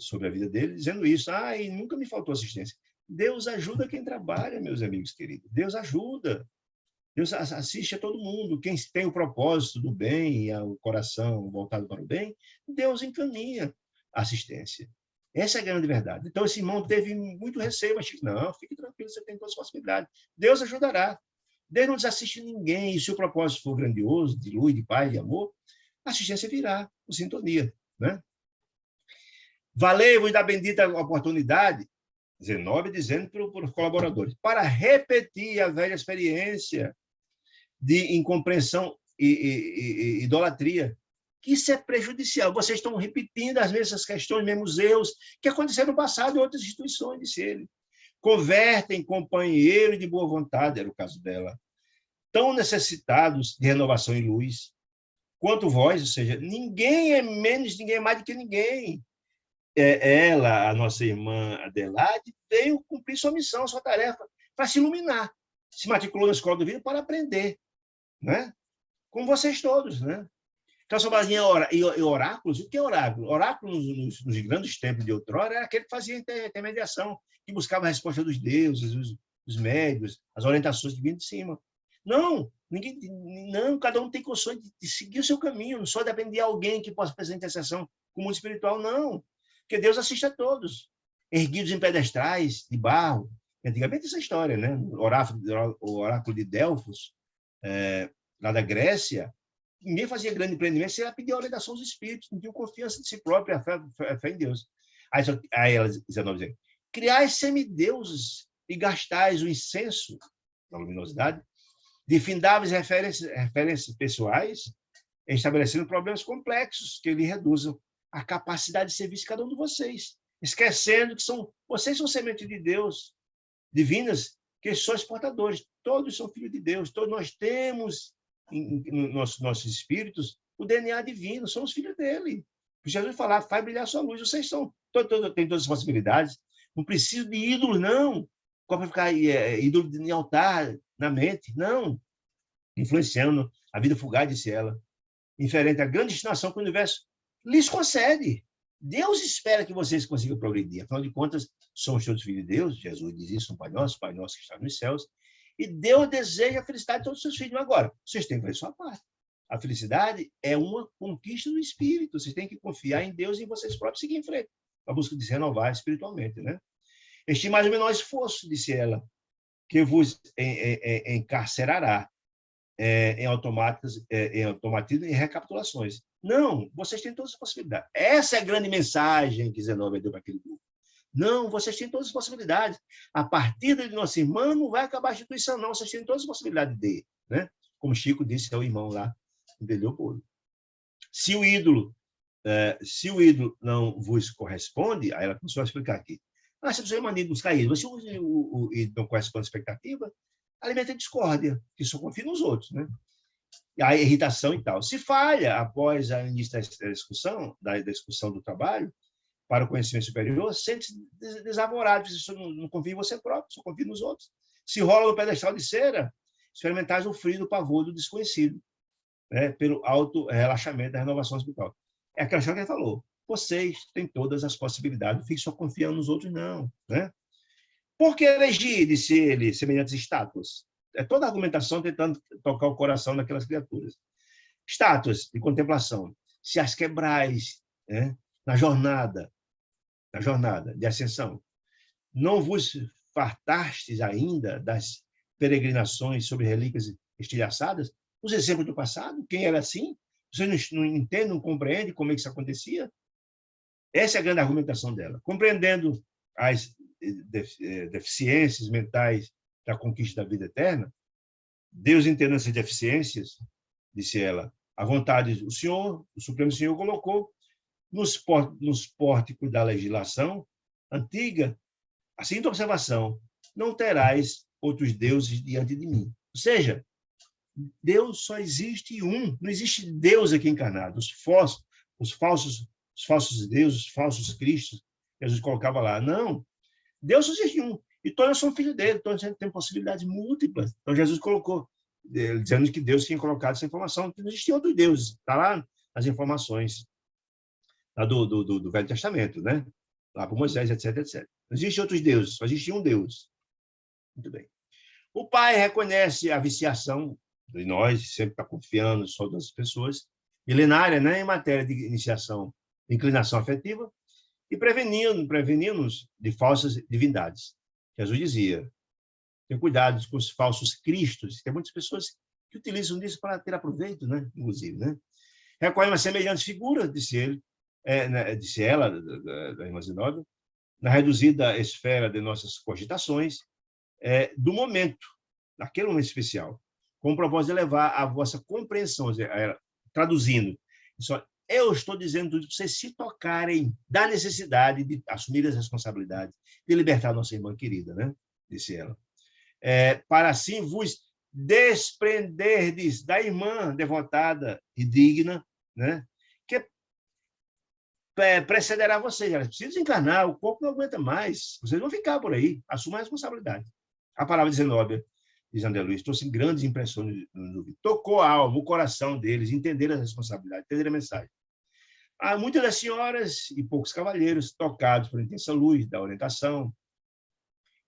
sobre a vida dele, dizendo isso. E nunca me faltou assistência. Deus ajuda quem trabalha, meus amigos queridos. Deus ajuda. Deus assiste a todo mundo. Quem tem o propósito do bem e o coração voltado para o bem, Deus encaminha a assistência. Essa é a grande verdade. Então, esse irmão teve muito receio, mas disse, não, fique tranquilo, você tem todas as possibilidades. Deus ajudará. Deus não desassiste ninguém, e se o propósito for grandioso, de luz, de paz, de amor, a assistência virá, com sintonia. Né? Valei-vos da bendita oportunidade, 19, dizendo para os colaboradores, para repetir a velha experiência de incompreensão e idolatria, que isso é prejudicial. Vocês estão repetindo as mesmas questões, os mesmos erros que aconteceram no passado em outras instituições, disse ele. Convertem companheiro de boa vontade, era o caso dela, tão necessitados de renovação e luz, quanto vós, ou seja, ninguém é menos, ninguém é mais do que ninguém. Ela, a nossa irmã Adelaide, veio cumprir sua missão, sua tarefa, para se iluminar. Se matriculou na escola do vida para aprender, né? Com vocês todos, né? Então, sobre e oráculos, o que é oráculo? Oráculo, nos grandes tempos de outrora, era aquele que fazia intermediação, que buscava a resposta dos deuses, os médios, as orientações que vinham de cima. Não, ninguém, não, cada um tem condições de seguir o seu caminho, não só depende de alguém que possa fazer intercessão com o mundo espiritual, não. Porque Deus assiste a todos, erguidos em pedestrais de barro. Antigamente essa história, né? O oráculo de Delfos, lá da Grécia, ninguém fazia grande empreendimento sem ela pedir a orientação dos espíritos, não tinha confiança de si própria, a fé em Deus. Aí ela, 19, diz, criais semideuses e gastais o incenso da luminosidade de findáveis referências pessoais, estabelecendo problemas complexos que lhe reduzam a capacidade de serviço de cada um de vocês, esquecendo que vocês são semente de Deus, divinas, que sois portadores. Todos são filhos de Deus, todos nós temos em nossos espíritos o DNA divino, somos filhos dele. Jesus falar, faz brilhar a sua luz, vocês têm todas as possibilidades, não preciso de ídolos, não, para ficar ídolo em altar, na mente, não, influenciando a vida fugaz, disse ela, inferente à grande destinação que o universo lhes concede. Deus espera que vocês consigam progredir. Afinal de contas, somos todos filhos de Deus. Jesus diz isso no Pai Nosso que está nos céus. E Deus deseja a felicidade de todos os seus filhos. Agora, vocês têm que fazer a sua parte. A felicidade é uma conquista do espírito. Vocês têm que confiar em Deus e em vocês próprios e seguir em frente, a busca de se renovar espiritualmente, né? Estimai o menor esforço, disse ela, que vos encarcerará em automatismo e recapitulações. Não, vocês têm todas as possibilidades. Essa é a grande mensagem que Zenobia deu para aquele grupo. Não, vocês têm todas as possibilidades. A partida de nossa irmã não vai acabar a instituição, não. Vocês têm todas as possibilidades de, né? Como Chico disse ao irmão lá, entendeu, Paulo? Se o ídolo não vos corresponde, aí ela começou a explicar aqui. Se você é mania de buscar ídolo, se o ídolo não corresponde à expectativa, alimenta a discórdia, que só confia nos outros, né? A irritação e tal. Se falha após a início da discussão do trabalho, para o conhecimento superior, sente-se desavorado, você não confia em você próprio, só confia nos outros. Se rola no pedestal de cera, experimentais o frio do pavor do desconhecido, né? Pelo alto relaxamento da renovação espiritual. É aquela história que ele falou. Vocês têm todas as possibilidades, não fiquem só confiando nos outros, não, né? Por que elegir, disse ele, semelhantes estátuas? É toda a argumentação tentando tocar o coração daquelas criaturas. Estátuas de contemplação. Se as quebrais, né, na jornada de ascensão, não vos fartastes ainda das peregrinações sobre relíquias estilhaçadas? Os exemplos do passado, quem era assim? Vocês não entendem, não compreendem como é que isso acontecia? Essa é a grande argumentação dela. Compreendendo as deficiências mentais da conquista da vida eterna, Deus entende essas deficiências, disse ela, a vontade do Senhor, o Supremo Senhor colocou nos pórticos da legislação antiga a seguinte observação: não terás outros deuses diante de mim. Ou seja, Deus só existe um, não existe Deus aqui encarnado. Os falsos deuses, os falsos cristos, Jesus colocava lá. Não, Deus só existe um. E todos são filhos dele, todos têm possibilidades múltiplas. Então, Jesus colocou, dizendo que Deus tinha colocado essa informação, que não existia outros deuses. Está lá nas informações lá do Velho Testamento, né? Lá para Moisés, etc, etc. Não existe outros deuses, só existe um Deus. Muito bem. O Pai reconhece a viciação de nós, sempre está confiando só das pessoas, milenária, né, em matéria de iniciação, de inclinação afetiva, e prevenindo-nos de falsas divindades. Jesus dizia, tem cuidado com os falsos cristos, tem muitas pessoas que utilizam disso para ter aproveito, né, inclusive, né? Recolhe uma semelhante figura, disse ela, da irmã Zenobia, na reduzida esfera de nossas cogitações, do momento, naquele momento especial, com o propósito de levar a vossa compreensão, traduzindo, eu estou dizendo tudo para vocês se tocarem da necessidade de assumir as responsabilidades, de libertar a nossa irmã querida, né? Disse ela. Para assim vos desprenderdes da irmã devotada e digna, né? Que precederá vocês. Elas precisam desencarnar, o corpo não aguenta mais. Vocês vão ficar por aí. Assumam a responsabilidade. A palavra de Zenobia, diz André Luiz, trouxe grandes impressões no vídeo. Tocou a alma, o coração deles, entenderam a responsabilidade, entenderam a mensagem. Há muitas das senhoras e poucos cavalheiros tocados por intensa luz da orientação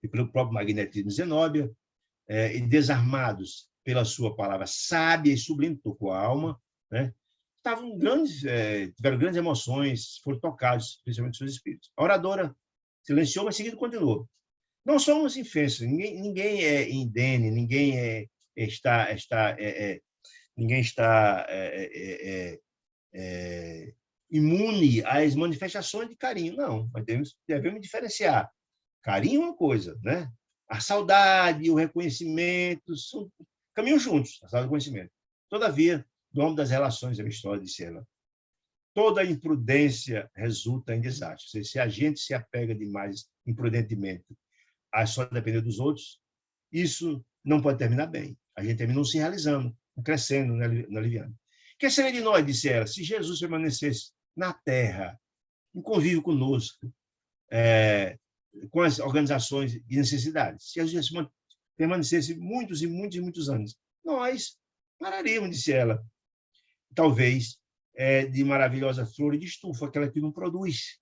e pelo próprio magnetismo de Zenobia, e desarmados pela sua palavra sábia e sublime, tocou a alma, né? Tiveram grandes emoções, foram tocados, principalmente seus espíritos. A oradora silenciou, mas seguido continuou. Não somos infensos, ninguém é indene, ninguém está imune às manifestações de carinho. Não, mas devemos diferenciar. Carinho é uma coisa, né? A saudade, o reconhecimento, caminham juntos, a saudade e o reconhecimento. Todavia, no âmbito das relações amistosas, disse ela, toda imprudência resulta em desastre. Se a gente se apega demais imprudentemente a só depender dos outros, isso não pode terminar bem. A gente termina não se realizando, crescendo, não aliviando. Que seria de nós, disse ela, se Jesus permanecesse na Terra, em convívio conosco, com as organizações de necessidades? Se Jesus permanecesse muitos e muitos e muitos anos, nós pararíamos, disse ela, talvez de maravilhosa flor de estufa, aquela que não produz,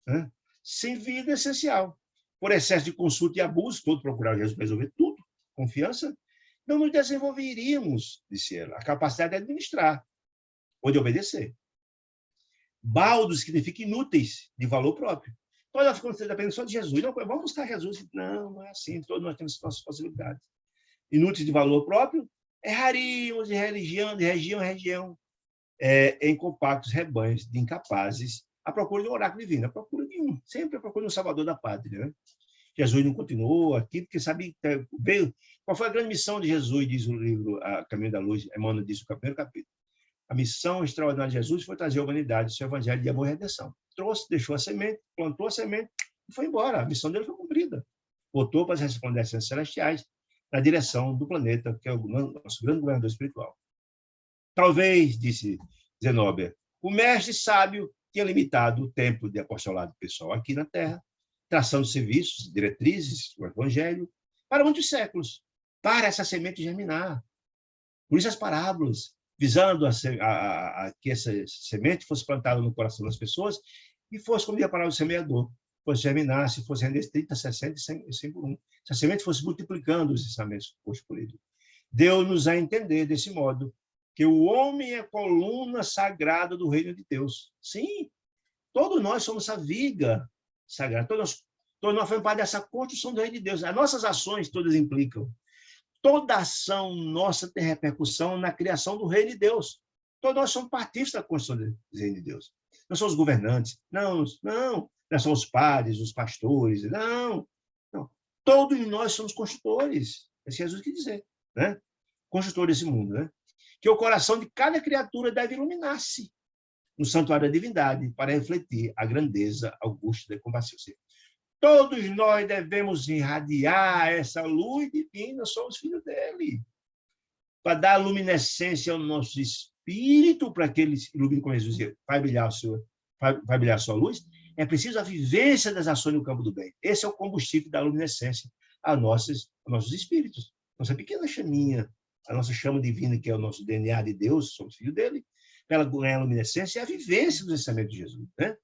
né? Sem vida essencial. Por excesso de consulta e abuso, todos procuraram Jesus para resolver tudo, confiança, não nos desenvolveríamos, disse ela, a capacidade de administrar ou de obedecer. Baldos significa inúteis, de valor próprio. Então, ela ficou dependendo só de Jesus. Não, vamos buscar Jesus. Não é assim, todos nós temos nossas possibilidades. Inúteis de valor próprio, erraríamos de região em região, em compactos rebanhos de incapazes, à procura de um oráculo divino, à procura de um, sempre à procura de um salvador da pátria, né? Jesus não continuou aqui, porque sabe, veio. Qual foi a grande missão de Jesus, diz o livro Caminho da Luz, Emmanuel diz no primeiro capítulo. A missão extraordinária de Jesus foi trazer à humanidade o seu evangelho de amor e redenção. Trouxe, deixou a semente, plantou a semente e foi embora. A missão dele foi cumprida. Voltou para as resplandecências celestiais na direção do planeta, que é o nosso grande governador espiritual. Talvez, disse Zenóbia, o mestre sábio tinha limitado o tempo de apostolado pessoal aqui na Terra, traçando serviços, diretrizes, o evangelho, para muitos séculos, para essa semente germinar. Por isso as parábolas, visando que essa semente fosse plantada no coração das pessoas e fosse, como diz a palavra do semeador, fosse germinar, se fosse render 30, 60 e 100 por 1. Se a semente fosse multiplicando os ensinamentos que fosse por ele. Deu-nos a entender, desse modo, que o homem é a coluna sagrada do reino de Deus. Sim, todos nós somos a viga sagrada. Todos nós fazemos parte dessa construção do reino de Deus. As nossas ações todas implicam. Toda ação nossa tem repercussão na criação do reino de Deus. Todos nós somos partícipes da construção do reino de Deus. Não somos governantes. Não são os padres, os pastores. Não. Todos nós somos construtores. É isso que Jesus quis dizer, né? Construtor desse mundo, né? Que o coração de cada criatura deve iluminar-se no santuário da divindade para refletir a grandeza augusta e compassiva. Todos nós devemos irradiar essa luz divina, somos filhos dele, para dar luminescência ao nosso espírito, para que ele ilumine, como Jesus dizia, vai brilhar a sua luz. É preciso a vivência das ações no campo do bem. Esse é o combustível da luminescência aos nossos espíritos. Nossa pequena chaminha, a nossa chama divina, que é o nosso DNA de Deus, somos filhos dele, para ela ganhar a luminescência, é a vivência do ensinamento de Jesus, né?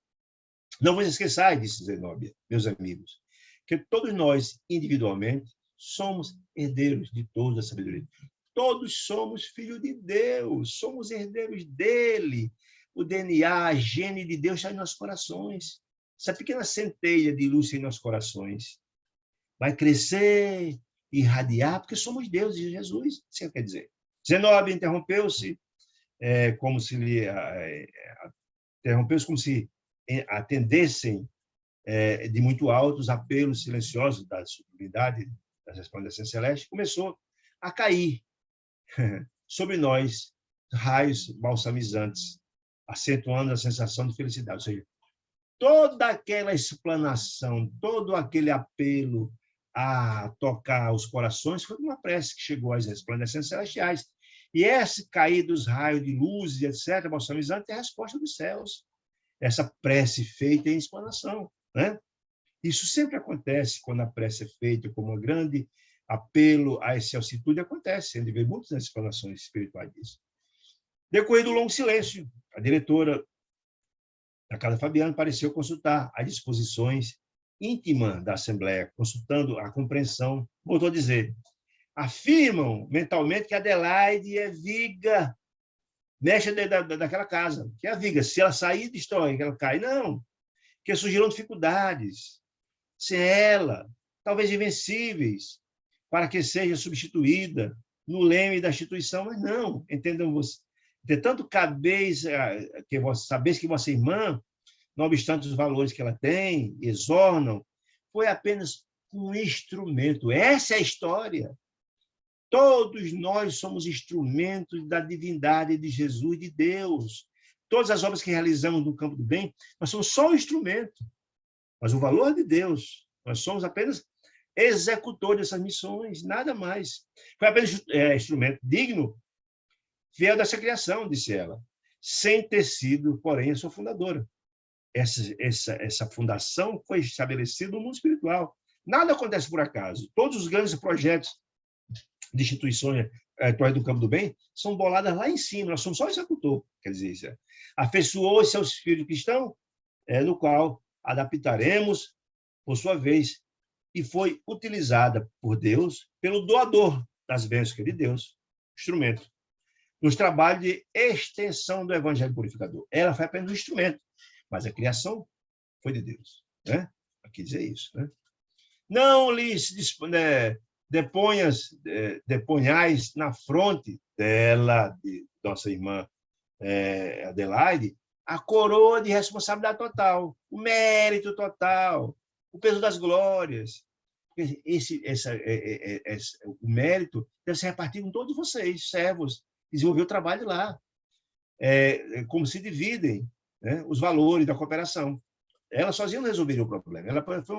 Não vos esqueçais, disse Zenóbia, meus amigos, que todos nós, individualmente, somos herdeiros de toda a sabedoria. Todos somos filhos de Deus, somos herdeiros dele. O DNA, a gene de Deus está em nossos corações. Essa pequena centelha de luz em nossos corações vai crescer, irradiar, porque somos Deus e Jesus. Isso quer dizer. Zenóbia interrompeu-se, como se atendessem de muito alto os apelos silenciosos da sublimidade das resplandecências celestes, começou a cair sobre nós raios balsamizantes, acentuando a sensação de felicidade. Ou seja, toda aquela explanação, todo aquele apelo a tocar os corações foi uma prece que chegou às resplandecências celestiais. E esse cair dos raios de luz, etc., balsamizante, é a resposta dos céus. Essa prece feita em explanação, né? Isso sempre acontece quando a prece é feita como um grande apelo à excelsitude, acontece. A gente vê muitas explanações espirituais disso. Decorrido o longo silêncio, a diretora da Casa Fabiano pareceu consultar as disposições íntimas da Assembleia, consultando a compreensão, voltou a dizer, afirmam mentalmente que Adelaide é viga, mexe daquela casa, que é a viga. Se ela sair, destrói, que ela cai. Não, porque surgiram dificuldades. Sem ela, talvez invencíveis, para que seja substituída no leme da instituição, mas não, entendam você. Entretanto, sabeis que vossa irmã, não obstante os valores que ela tem, exornam, foi apenas um instrumento. Essa é a história. Todos nós somos instrumentos da divindade de Jesus, de Deus. Todas as obras que realizamos no campo do bem, nós somos só um instrumento. Mas o valor de Deus, nós somos apenas executores dessas missões, nada mais. Foi apenas instrumento digno, fiel dessa criação, disse ela, sem ter sido, porém, a sua fundadora. Essa fundação foi estabelecida no mundo espiritual. Nada acontece por acaso. Todos os grandes projetos de instituições do campo do bem são boladas lá em cima. Nós somos só executor. Quer dizer, afeiçoou-se ao espírito cristão, no qual adaptaremos, por sua vez, e foi utilizada por Deus, pelo doador das bênçãos que é de Deus, instrumento, nos trabalhos de extensão do Evangelho Purificador. Ela foi apenas um instrumento, mas a criação foi de Deus. Né? Aqui dizer isso. Né? Não lhes deponhais na fronte dela, de nossa irmã Adelaide, a coroa de responsabilidade total, o mérito total, o peso das glórias. O mérito deve ser repartido com todos vocês, servos, desenvolver o trabalho lá. Como se dividem, né, os valores da cooperação. Ela sozinha não resolveria o problema. Ela foi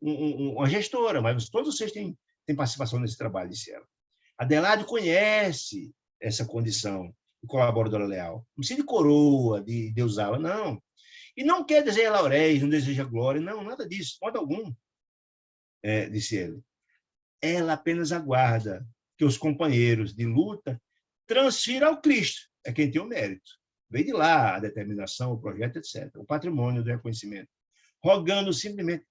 uma gestora, mas todos vocês têm participação nesse trabalho, disse ela. Adelaide conhece essa condição de colaboradora leal. Não precisa de coroa, de deusá-la, não. E não quer dizer lauréis, não deseja glória, não, nada disso, modo algum, disse ele. Ela apenas aguarda que os companheiros de luta transfiram ao Cristo, é quem tem o mérito. Veio de lá a determinação, o projeto, etc., o patrimônio do reconhecimento, rogando simplesmente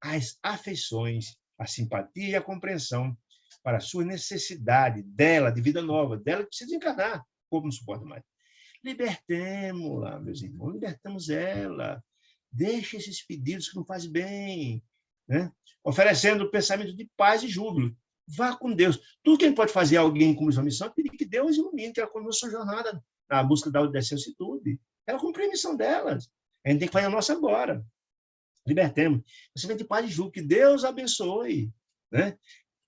as afeições, a simpatia e a compreensão para a sua necessidade dela, de vida nova, dela que precisa encarnar, o corpo não suporta mais. Libertemos-la, meus irmãos, libertamos ela. Deixe esses pedidos que não fazem bem, né? Oferecendo o pensamento de paz e júbilo. Vá com Deus. Tudo que a gente pode fazer a alguém com uma missão é pedir que Deus ilumine, que ela continue sua jornada na busca da decência-tude. Ela cumpriu a missão delas. A gente tem que fazer a nossa agora. Libertemos. Pensamento de paz e júbilo. Que Deus abençoe. Né?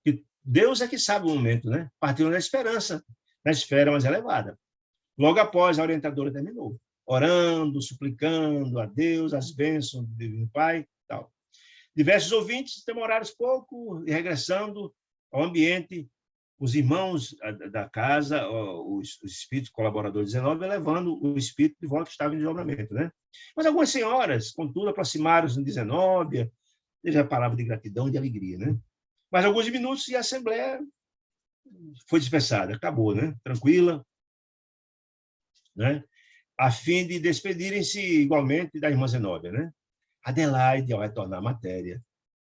Que Deus é que sabe o momento, né? Partindo da esperança, na esfera mais elevada. Logo após, a orientadora terminou, orando, suplicando a Deus as bênçãos do Divino Pai, tal. Diversos ouvintes demoraram pouco, regressando ao ambiente, os irmãos da casa, os espíritos colaboradores 19, levando o espírito de volta que estava em desdobramento. Né? Mas algumas senhoras, contudo, aproximaram-se no 19, teve a palavra de gratidão e de alegria. Né? Mas alguns minutos e a assembleia foi dispersada, acabou, né? Tranquila, né? A fim de despedirem-se igualmente da irmã Zenóbia. Né? Adelaide, ao retornar à matéria,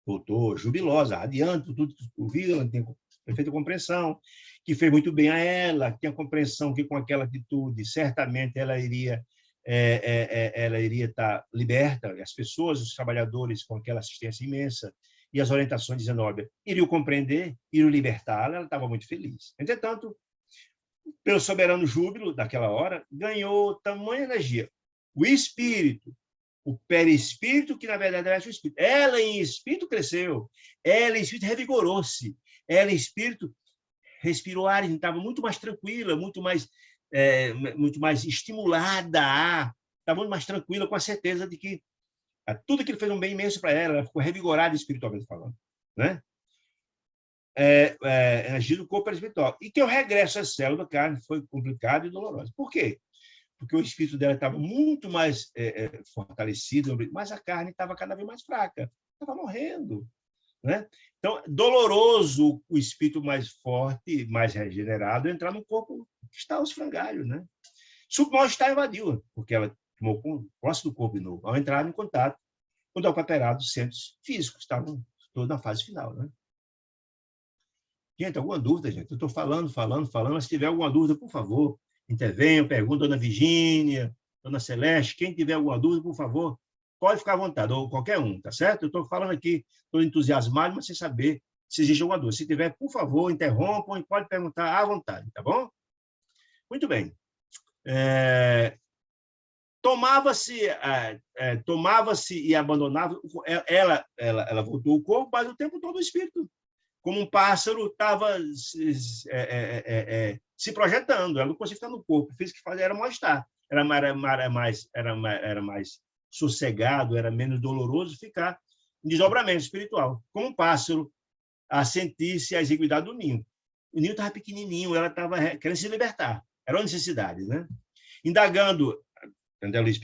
voltou jubilosa, adiante, tudo que ouviu, ela tem perfeita compreensão, que fez muito bem a ela, tinha compreensão que com aquela atitude, certamente ela iria estar liberta, as pessoas, os trabalhadores, com aquela assistência imensa, e as orientações de Zenóbia iriam compreender, iriam libertá-la, ela estava muito feliz. Entretanto, pelo soberano júbilo daquela hora, ganhou tamanha energia. O espírito, o perispírito, que na verdade era o espírito. Ela em espírito cresceu, ela em espírito revigorou-se, ela em espírito respirou ar, estava muito mais tranquila, muito mais estimulada, estava muito mais tranquila, com a certeza de que tudo aquilo fez um bem imenso para ela, ela ficou revigorada espiritualmente falando. Né? Agir no corpo espiritual. E que o regresso à célula da carne foi complicado e doloroso. Por quê? Porque o espírito dela estava muito mais fortalecido, mas a carne estava cada vez mais fraca, estava morrendo. Né? Então, doloroso o espírito mais forte, mais regenerado, entrar no corpo que está aos frangalhos. Né? Mal-estar invadiu, porque ela tomou posse do corpo de novo, ao entrar em contato com o operado dos centros físicos, estavam todos na fase final. Né? Gente, alguma dúvida, gente? Eu estou falando, mas se tiver alguma dúvida, por favor, intervenham, pergunta, dona Virgínia, dona Celeste, quem tiver alguma dúvida, por favor, pode ficar à vontade, ou qualquer um, tá certo? Eu estou falando aqui, estou entusiasmado, mas sem saber se existe alguma dúvida. Se tiver, por favor, interrompam e pode perguntar à vontade, tá bom? Muito bem. Tomava-se e abandonava, ela voltou o corpo, mas o tempo todo o espírito, como um pássaro, estava se projetando. Ela não conseguia ficar no corpo. O físico que fazia era mal-estar. Era mais sossegado, era menos doloroso ficar em desdobramento espiritual, como um pássaro a sentir-se a exiguidade do ninho. O ninho estava pequenininho, ela estava querendo se libertar. Era uma necessidade, né? Indagando, André Luiz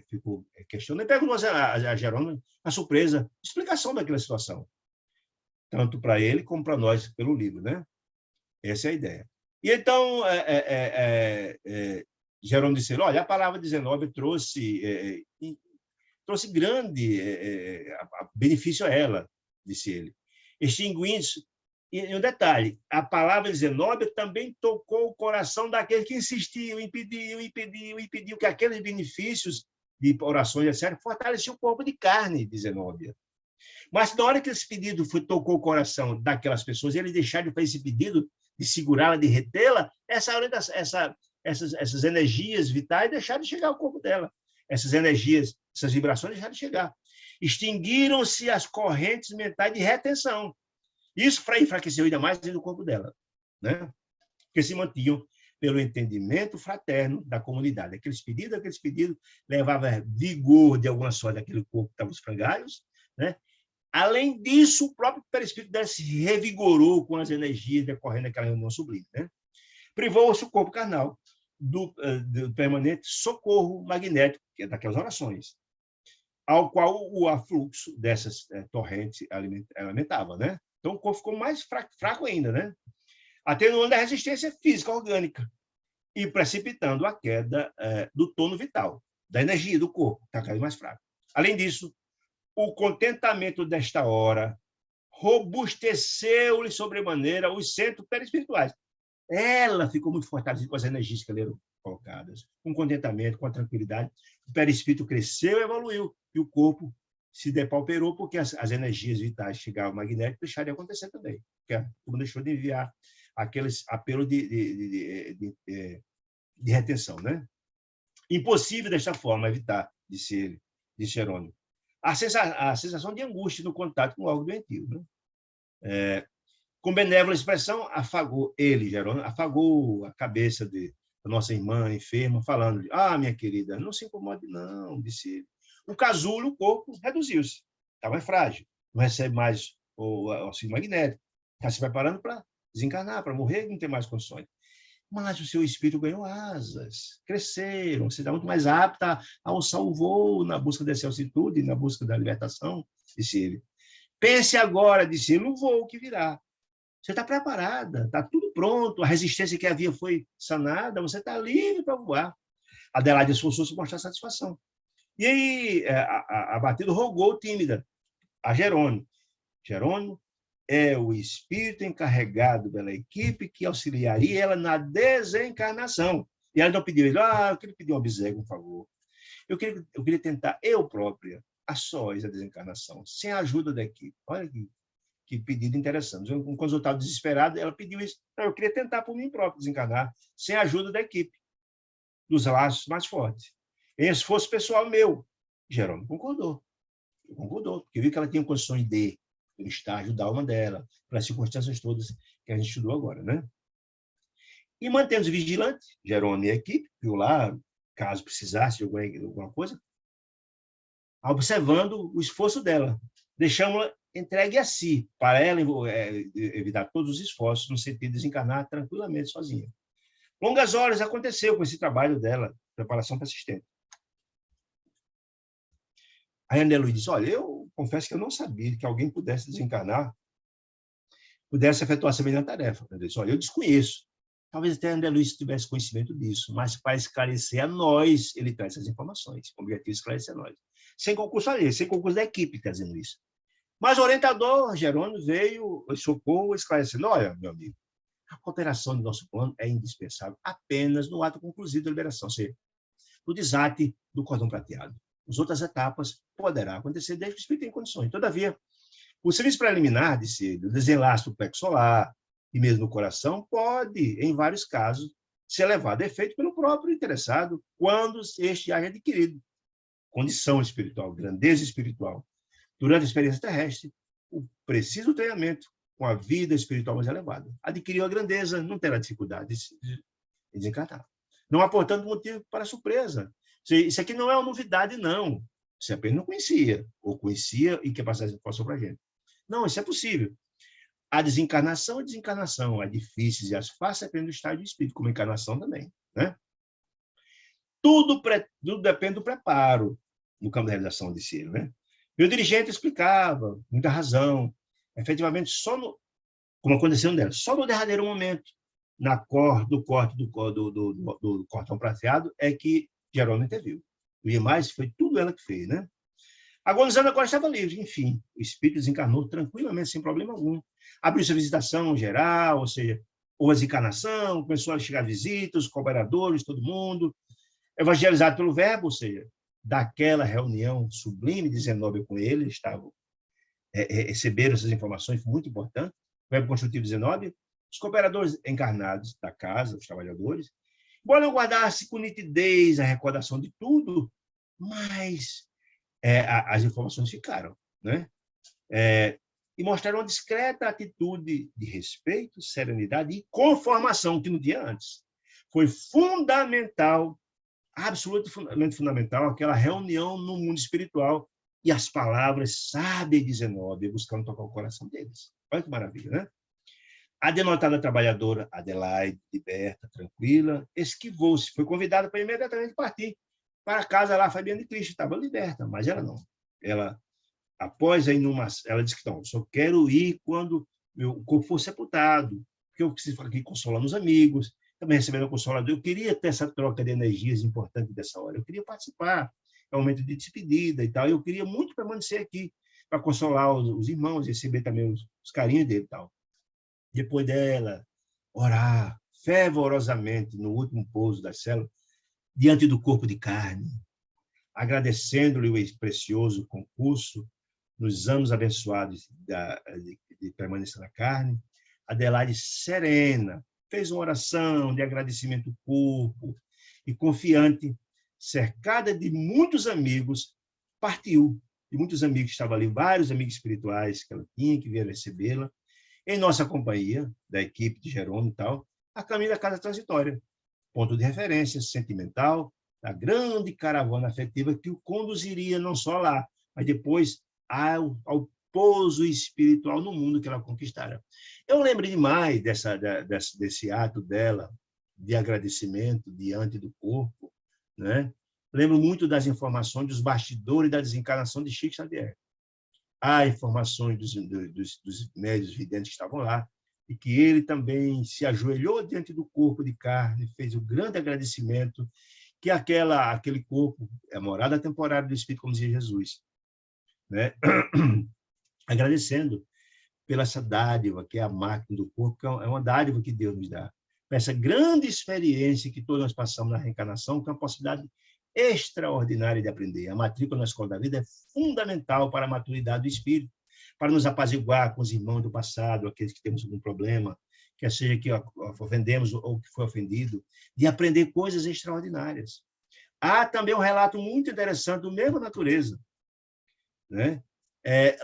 ficou questionando, e perguntou a Jerônimo a surpresa, explicação daquela situação, tanto para ele como para nós, pelo livro, né? Essa é a ideia. E então, Jerônimo disse, olha, a palavra 19 trouxe grande benefício a ela, disse ele, extinguindo-se. E um detalhe, a palavra 19 também tocou o coração daquele que insistiu, impediu que aqueles benefícios de orações, etc., fortaleciam o corpo de carne, 19. Mas na hora que esse pedido tocou o coração daquelas pessoas, eles deixaram de fazer esse pedido, de segurá-la, de retê-la, essas energias vitais deixaram de chegar ao corpo dela. Essas energias, essas vibrações deixaram de chegar. Extinguiram-se as correntes mentais de retenção. Isso para enfraquecer ainda mais o corpo dela, né? Que se mantinham pelo entendimento fraterno da comunidade. Aqueles pedidos levavam vigor de alguma sorte daquele corpo que estava os frangalhos, né? Além disso, o próprio perispírito dela se revigorou com as energias decorrendo daquela reunião sublime, né? Privou-se o corpo carnal do permanente socorro magnético, que é daquelas orações, ao qual o afluxo dessas torrentes alimentava, né? Então, o corpo ficou mais fraco ainda, né? Atenuando a resistência física orgânica e precipitando a queda do tono vital, da energia do corpo, que está cada vez mais fraco. Além disso, o contentamento desta hora robusteceu-lhe sobremaneira os centros perispirituais. Ela ficou muito fortalecida com as energias que eram colocadas, com contentamento, com a tranquilidade. O perispírito cresceu e evoluiu, e o corpo se depauperou porque as energias vitais chegavam ao magnético e deixaram de acontecer também. Porque a turma deixou de enviar aqueles apelos de retenção, né? Impossível desta forma evitar, disse Jerônimo, a sensação de angústia no contato com o órgão doentio, né? Com benévola expressão, Jerônimo, afagou a cabeça da nossa irmã enferma, falando, minha querida, não se incomode não, disse ele. O casulo, o corpo, reduziu-se. Está mais frágil. Não recebe mais o auxílio magnético. Está se preparando para desencarnar, para morrer, não tem mais condições. Mas o seu espírito ganhou asas, cresceram, se dá muito mais apta a alçar o voo na busca dessa altitude, na busca da libertação, disse ele. Pense agora, disse ele, no voo que virá. Você está preparada, está tudo pronto, a resistência que havia foi sanada, você está livre para voar. Adelaide esforçou-se para mostrar satisfação. E aí, abatido, rogou tímida a Jerônimo. Jerônimo é o espírito encarregado pela equipe que auxiliaria ela na desencarnação. E ela não pediu, eu queria pedir um obséquio, por favor. Eu queria tentar eu própria, a sós, a desencarnação, sem a ajuda da equipe. Olha que pedido interessante. Quando eu estava desesperado, ela pediu isso. Eu queria tentar por mim próprio desencarnar, sem a ajuda da equipe, dos laços mais fortes. Em esforço pessoal meu. Jerônimo concordou, porque viu que ela tinha condições de, pelo estágio da alma dela, pelas circunstâncias todas que a gente estudou agora, né? E mantendo-se vigilante, Jerônimo e a equipe, viu lá, caso precisasse de alguma coisa, observando o esforço dela, deixamos-la entregue a si, para ela evitar todos os esforços no sentido de desencarnar tranquilamente sozinha. Longas horas aconteceu com esse trabalho dela, preparação persistente. Aí André Luiz disse, olha, eu confesso que eu não sabia que alguém pudesse desencarnar, pudesse efetuar semelhante tarefa. Eu disse, olha, eu desconheço. Talvez até André Luiz tivesse conhecimento disso, mas para esclarecer a nós, ele traz essas informações. O objetivo é esclarecer a nós. Sem concurso alheio, sem concurso da equipe, está dizendo isso. Mas o orientador, Jerônimo, veio em socorro, esclarecendo: olha, meu amigo, a cooperação do nosso plano é indispensável apenas no ato conclusivo da liberação, ou seja, no desate do cordão prateado. As outras etapas poderá acontecer desde que o espírito tem condições. Todavia, o serviço preliminar, disse ele, o desenlace do plexo solar e mesmo do coração, pode, em vários casos, ser levado a efeito pelo próprio interessado, quando este haja adquirido condição espiritual, grandeza espiritual. Durante a experiência terrestre, o preciso treinamento com a vida espiritual mais elevada. Adquiriu a grandeza, não terá dificuldade de desencarnar. Não há, portanto, motivo para surpresa. Isso aqui não é uma novidade, não. Você apenas não conhecia, ou conhecia e quer passar essa informação para a gente. Não, isso é possível. A desencarnação é desencarnação, as difíceis e as fáceis dependem do estado de espírito, como a encarnação também. Né? Tudo depende do preparo no campo da realização, disse ele. Né? E o dirigente explicava, muita razão, efetivamente, como aconteceu nela, só no derradeiro momento, do corte do cordão prateado, é que Jerônimo interviu. O demais foi tudo ela que fez, né? Agonizando agora estava livre, enfim, o espírito desencarnou tranquilamente, sem problema algum. Abriu sua visitação geral, ou seja, houve a desencarnação, começou a chegar visitas, os cooperadores, todo mundo, evangelizado pelo verbo, ou seja, daquela reunião sublime de Zenóbio com ele, estavam receberam essas informações, foi muito importante, o verbo construtivo de Zenóbio, os cooperadores encarnados da casa, os trabalhadores, embora não guardasse com nitidez a recordação de tudo, mas as informações ficaram, né? E mostraram uma discreta atitude de respeito, serenidade e conformação, que no dia antes foi fundamental, absolutamente fundamental, aquela reunião no mundo espiritual e as palavras sábias de Zenóbio, buscando tocar o coração deles. Olha que maravilha, né? A denotada trabalhadora Adelaide, liberta, tranquila, esquivou-se, foi convidada para imediatamente partir para casa lá, Fabiana de Cristo, estava liberta, mas ela não. Ela, após a inumação, ela disse que não, só quero ir quando meu corpo for sepultado, porque eu preciso ficar aqui consolando os amigos, também recebendo o consolador. Eu queria ter essa troca de energias importante dessa hora, eu queria participar, é um momento de despedida e tal, eu queria muito permanecer aqui para consolar os irmãos, receber também os carinhos dele e tal. Depois dela orar fervorosamente no último pouso da célula, diante do corpo de carne, agradecendo-lhe o precioso concurso nos anos abençoados de permanência na carne, Adelaide serena fez uma oração de agradecimento ao corpo e confiante, cercada de muitos amigos, partiu. De muitos amigos que estavam ali, vários amigos espirituais que ela tinha, que vieram recebê-la, em nossa companhia, da equipe de Jerônimo e tal, a caminho da casa transitória, ponto de referência sentimental da grande caravana afetiva que o conduziria não só lá, mas depois ao pouso espiritual no mundo que ela conquistara. Eu lembro demais desse ato dela de agradecimento diante do corpo, né? Lembro muito das informações dos bastidores da desencarnação de Chico Xavier. Há informações dos médiuns videntes que estavam lá, e que ele também se ajoelhou diante do corpo de carne, fez um grande agradecimento, que aquele corpo é a morada temporária do Espírito, como dizia Jesus, né? Agradecendo pela essa dádiva, que é a máquina do corpo, que é uma dádiva que Deus nos dá. Essa grande experiência que todos nós passamos na reencarnação, que é uma possibilidade extraordinária de aprender. A matrícula na escola da vida é fundamental para a maturidade do espírito, para nos apaziguar com os irmãos do passado, aqueles que temos algum problema, quer seja que ofendemos ou que foi ofendido, de aprender coisas extraordinárias. Há também um relato muito interessante do mesmo natureza, né?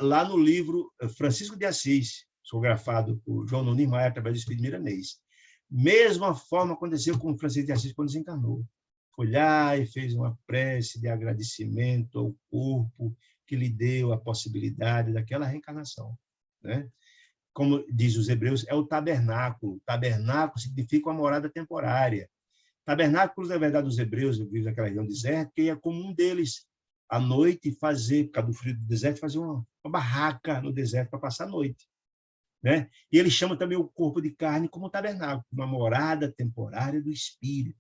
Lá no livro Francisco de Assis, psicografado por João Nunes Maia, através do Espírito Milanês. Mesma forma aconteceu com Francisco de Assis quando desencarnou. Foi lá e fez uma prece de agradecimento ao corpo que lhe deu a possibilidade daquela reencarnação, né? Como diz os hebreus, é o tabernáculo. Tabernáculo significa uma morada temporária. Tabernáculos, na verdade, os hebreus vivem naquela região deserta, que é comum deles, à noite, fazer, por causa do frio do deserto, fazer uma barraca no deserto para passar a noite, né? E ele chama também o corpo de carne como tabernáculo, uma morada temporária do espírito.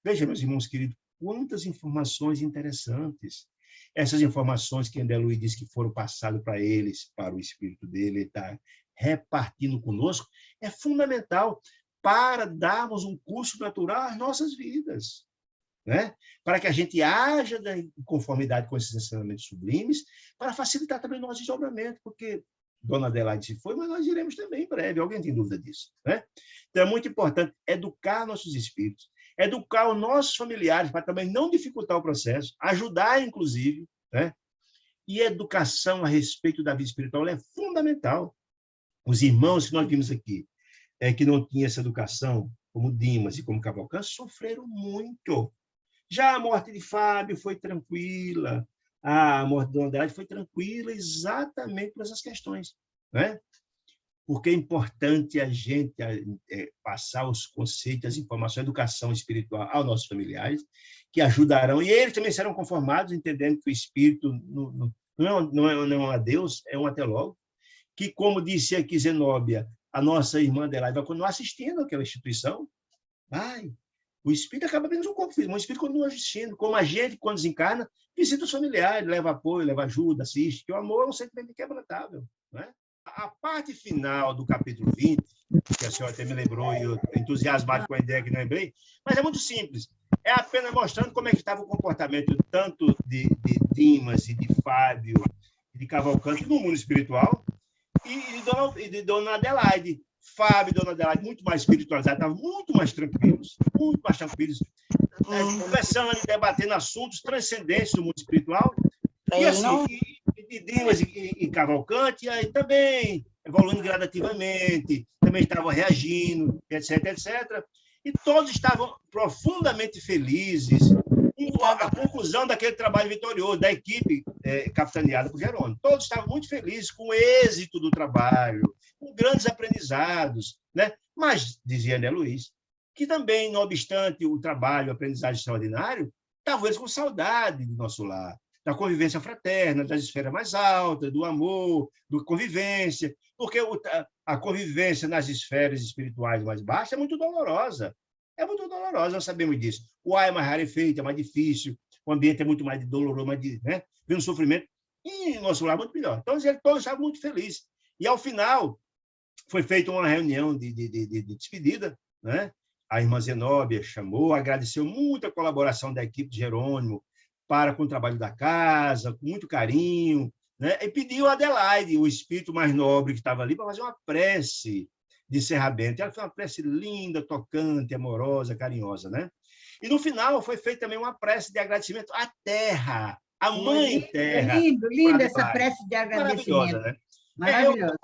Veja, meus irmãos queridos, quantas informações interessantes. essas informações que André Luiz disse que foram passadas para eles, para o espírito dele, ele está repartindo conosco, é fundamental para darmos um curso natural às nossas vidas, né? Para que a gente haja em conformidade com esses ensinamentos sublimes, para facilitar também o nosso desdobramento, porque Dona Adelaide se foi, mas nós iremos também em breve. Alguém tem dúvida disso, né? Então, é muito importante educar nossos espíritos, educar os nossos familiares, para também não dificultar o processo, ajudar, inclusive, né? E educação a respeito da vida espiritual é fundamental. Os irmãos que nós vimos aqui, que não tinham essa educação, como Dimas e como Cavalcante, sofreram muito. Já a morte de Fábio foi tranquila, a morte de Dona Adelaide foi tranquila exatamente por essas questões, né? Porque é importante a gente passar os conceitos, as informações, a educação espiritual aos nossos familiares, que ajudarão, e eles também serão conformados, entendendo que o espírito não é um adeus, é um até logo, que, como disse aqui Zenóbia, a nossa irmã Adelaide vai continuar assistindo àquela instituição. Vai. O espírito acaba apenas um corpo físico, mas o espírito continua assistindo. Como a gente, quando desencarna, visita os familiares, leva apoio, leva ajuda, assiste, que o amor é um sentimento inquebrantável, né? A parte final do capítulo 20, que a senhora até me lembrou, e eu entusiasmado com a ideia que não lembrei, mas é muito simples. É apenas mostrando como é que estava o comportamento tanto de Dimas e de Fábio e de Cavalcante no mundo espiritual, e de Dona Adelaide. Fábio e Dona Adelaide, muito mais espiritualizados, estavam muito mais tranquilos, conversando e debatendo assuntos transcendentes do mundo espiritual. E assim, e Dimas e Cavalcante, aí também evoluindo gradativamente, também estavam reagindo, etc, etc. E todos estavam profundamente felizes com a conclusão daquele trabalho vitorioso da equipe capitaneada por Jerônimo. Todos estavam muito felizes com o êxito do trabalho, com grandes aprendizados, né? Mas, dizia André Luiz, que também, não obstante o trabalho, o aprendizagem extraordinário, estavam eles com saudade do nosso lar, da convivência fraterna, das esferas mais altas, do amor, da convivência, porque a convivência nas esferas espirituais mais baixas é muito dolorosa. É muito dolorosa, nós sabemos disso. O ar é mais rarefeito, é mais difícil, o ambiente é muito mais doloroso, né? Vem um sofrimento, e nosso lar é muito melhor. Então, eles todos estavam muito felizes. E, ao final, foi feita uma reunião de despedida, né? A irmã Zenóbia chamou, agradeceu muito a colaboração da equipe de Jerônimo para com o trabalho da casa, com muito carinho, né? E pediu a Adelaide, o espírito mais nobre que estava ali, para fazer uma prece de encerramento. Ela fez uma prece linda, tocante, amorosa, carinhosa, né? E, no final, foi feita também uma prece de agradecimento à terra, à Mãe Terra. Lindo essa prece de agradecimento. Maravilhosa, né? Maravilhosa.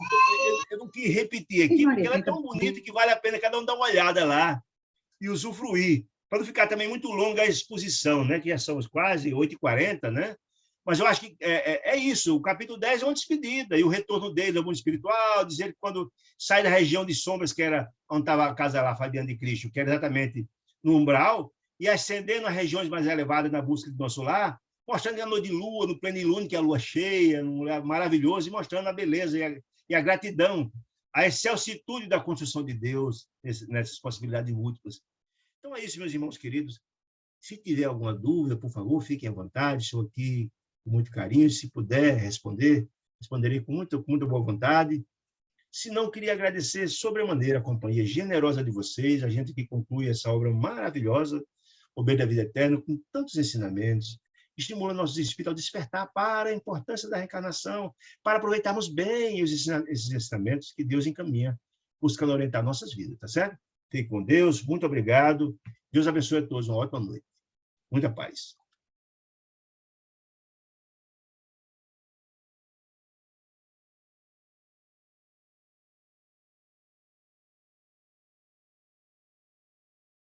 Eu não quis repetir aqui, porque ela é tão bonita que vale a pena cada um dar uma olhada lá e usufruir, para não ficar também muito longa a exposição, né? Que já são quase 8h40, né? Mas eu acho que é isso. O capítulo 10 é uma despedida, e o retorno dele ao mundo espiritual, dizer que quando sai da região de sombras, que era onde estava a casa lá, Fabiana de Cristo, que era exatamente no umbral, e ascendendo às regiões mais elevadas na busca do nosso lar, mostrando a noite de lua, no plenilúnio, que é a lua cheia, um lugar maravilhoso, e mostrando a beleza e a gratidão, a excelsitude da construção de Deus nessas possibilidades múltiplas. Então é isso, meus irmãos queridos. Se tiver alguma dúvida, por favor, fiquem à vontade, estou aqui com muito carinho. Se puder responder, responderei com muita boa vontade. Se não, queria agradecer sobremaneira a companhia generosa de vocês, a gente que conclui essa obra maravilhosa, O Bem da Vida Eterna, com tantos ensinamentos, estimula nossos espíritos ao despertar para a importância da reencarnação, para aproveitarmos bem esses ensinamentos que Deus encaminha, buscando orientar nossas vidas, tá certo? Fique com Deus, muito obrigado. Deus abençoe a todos, uma ótima noite. Muita paz.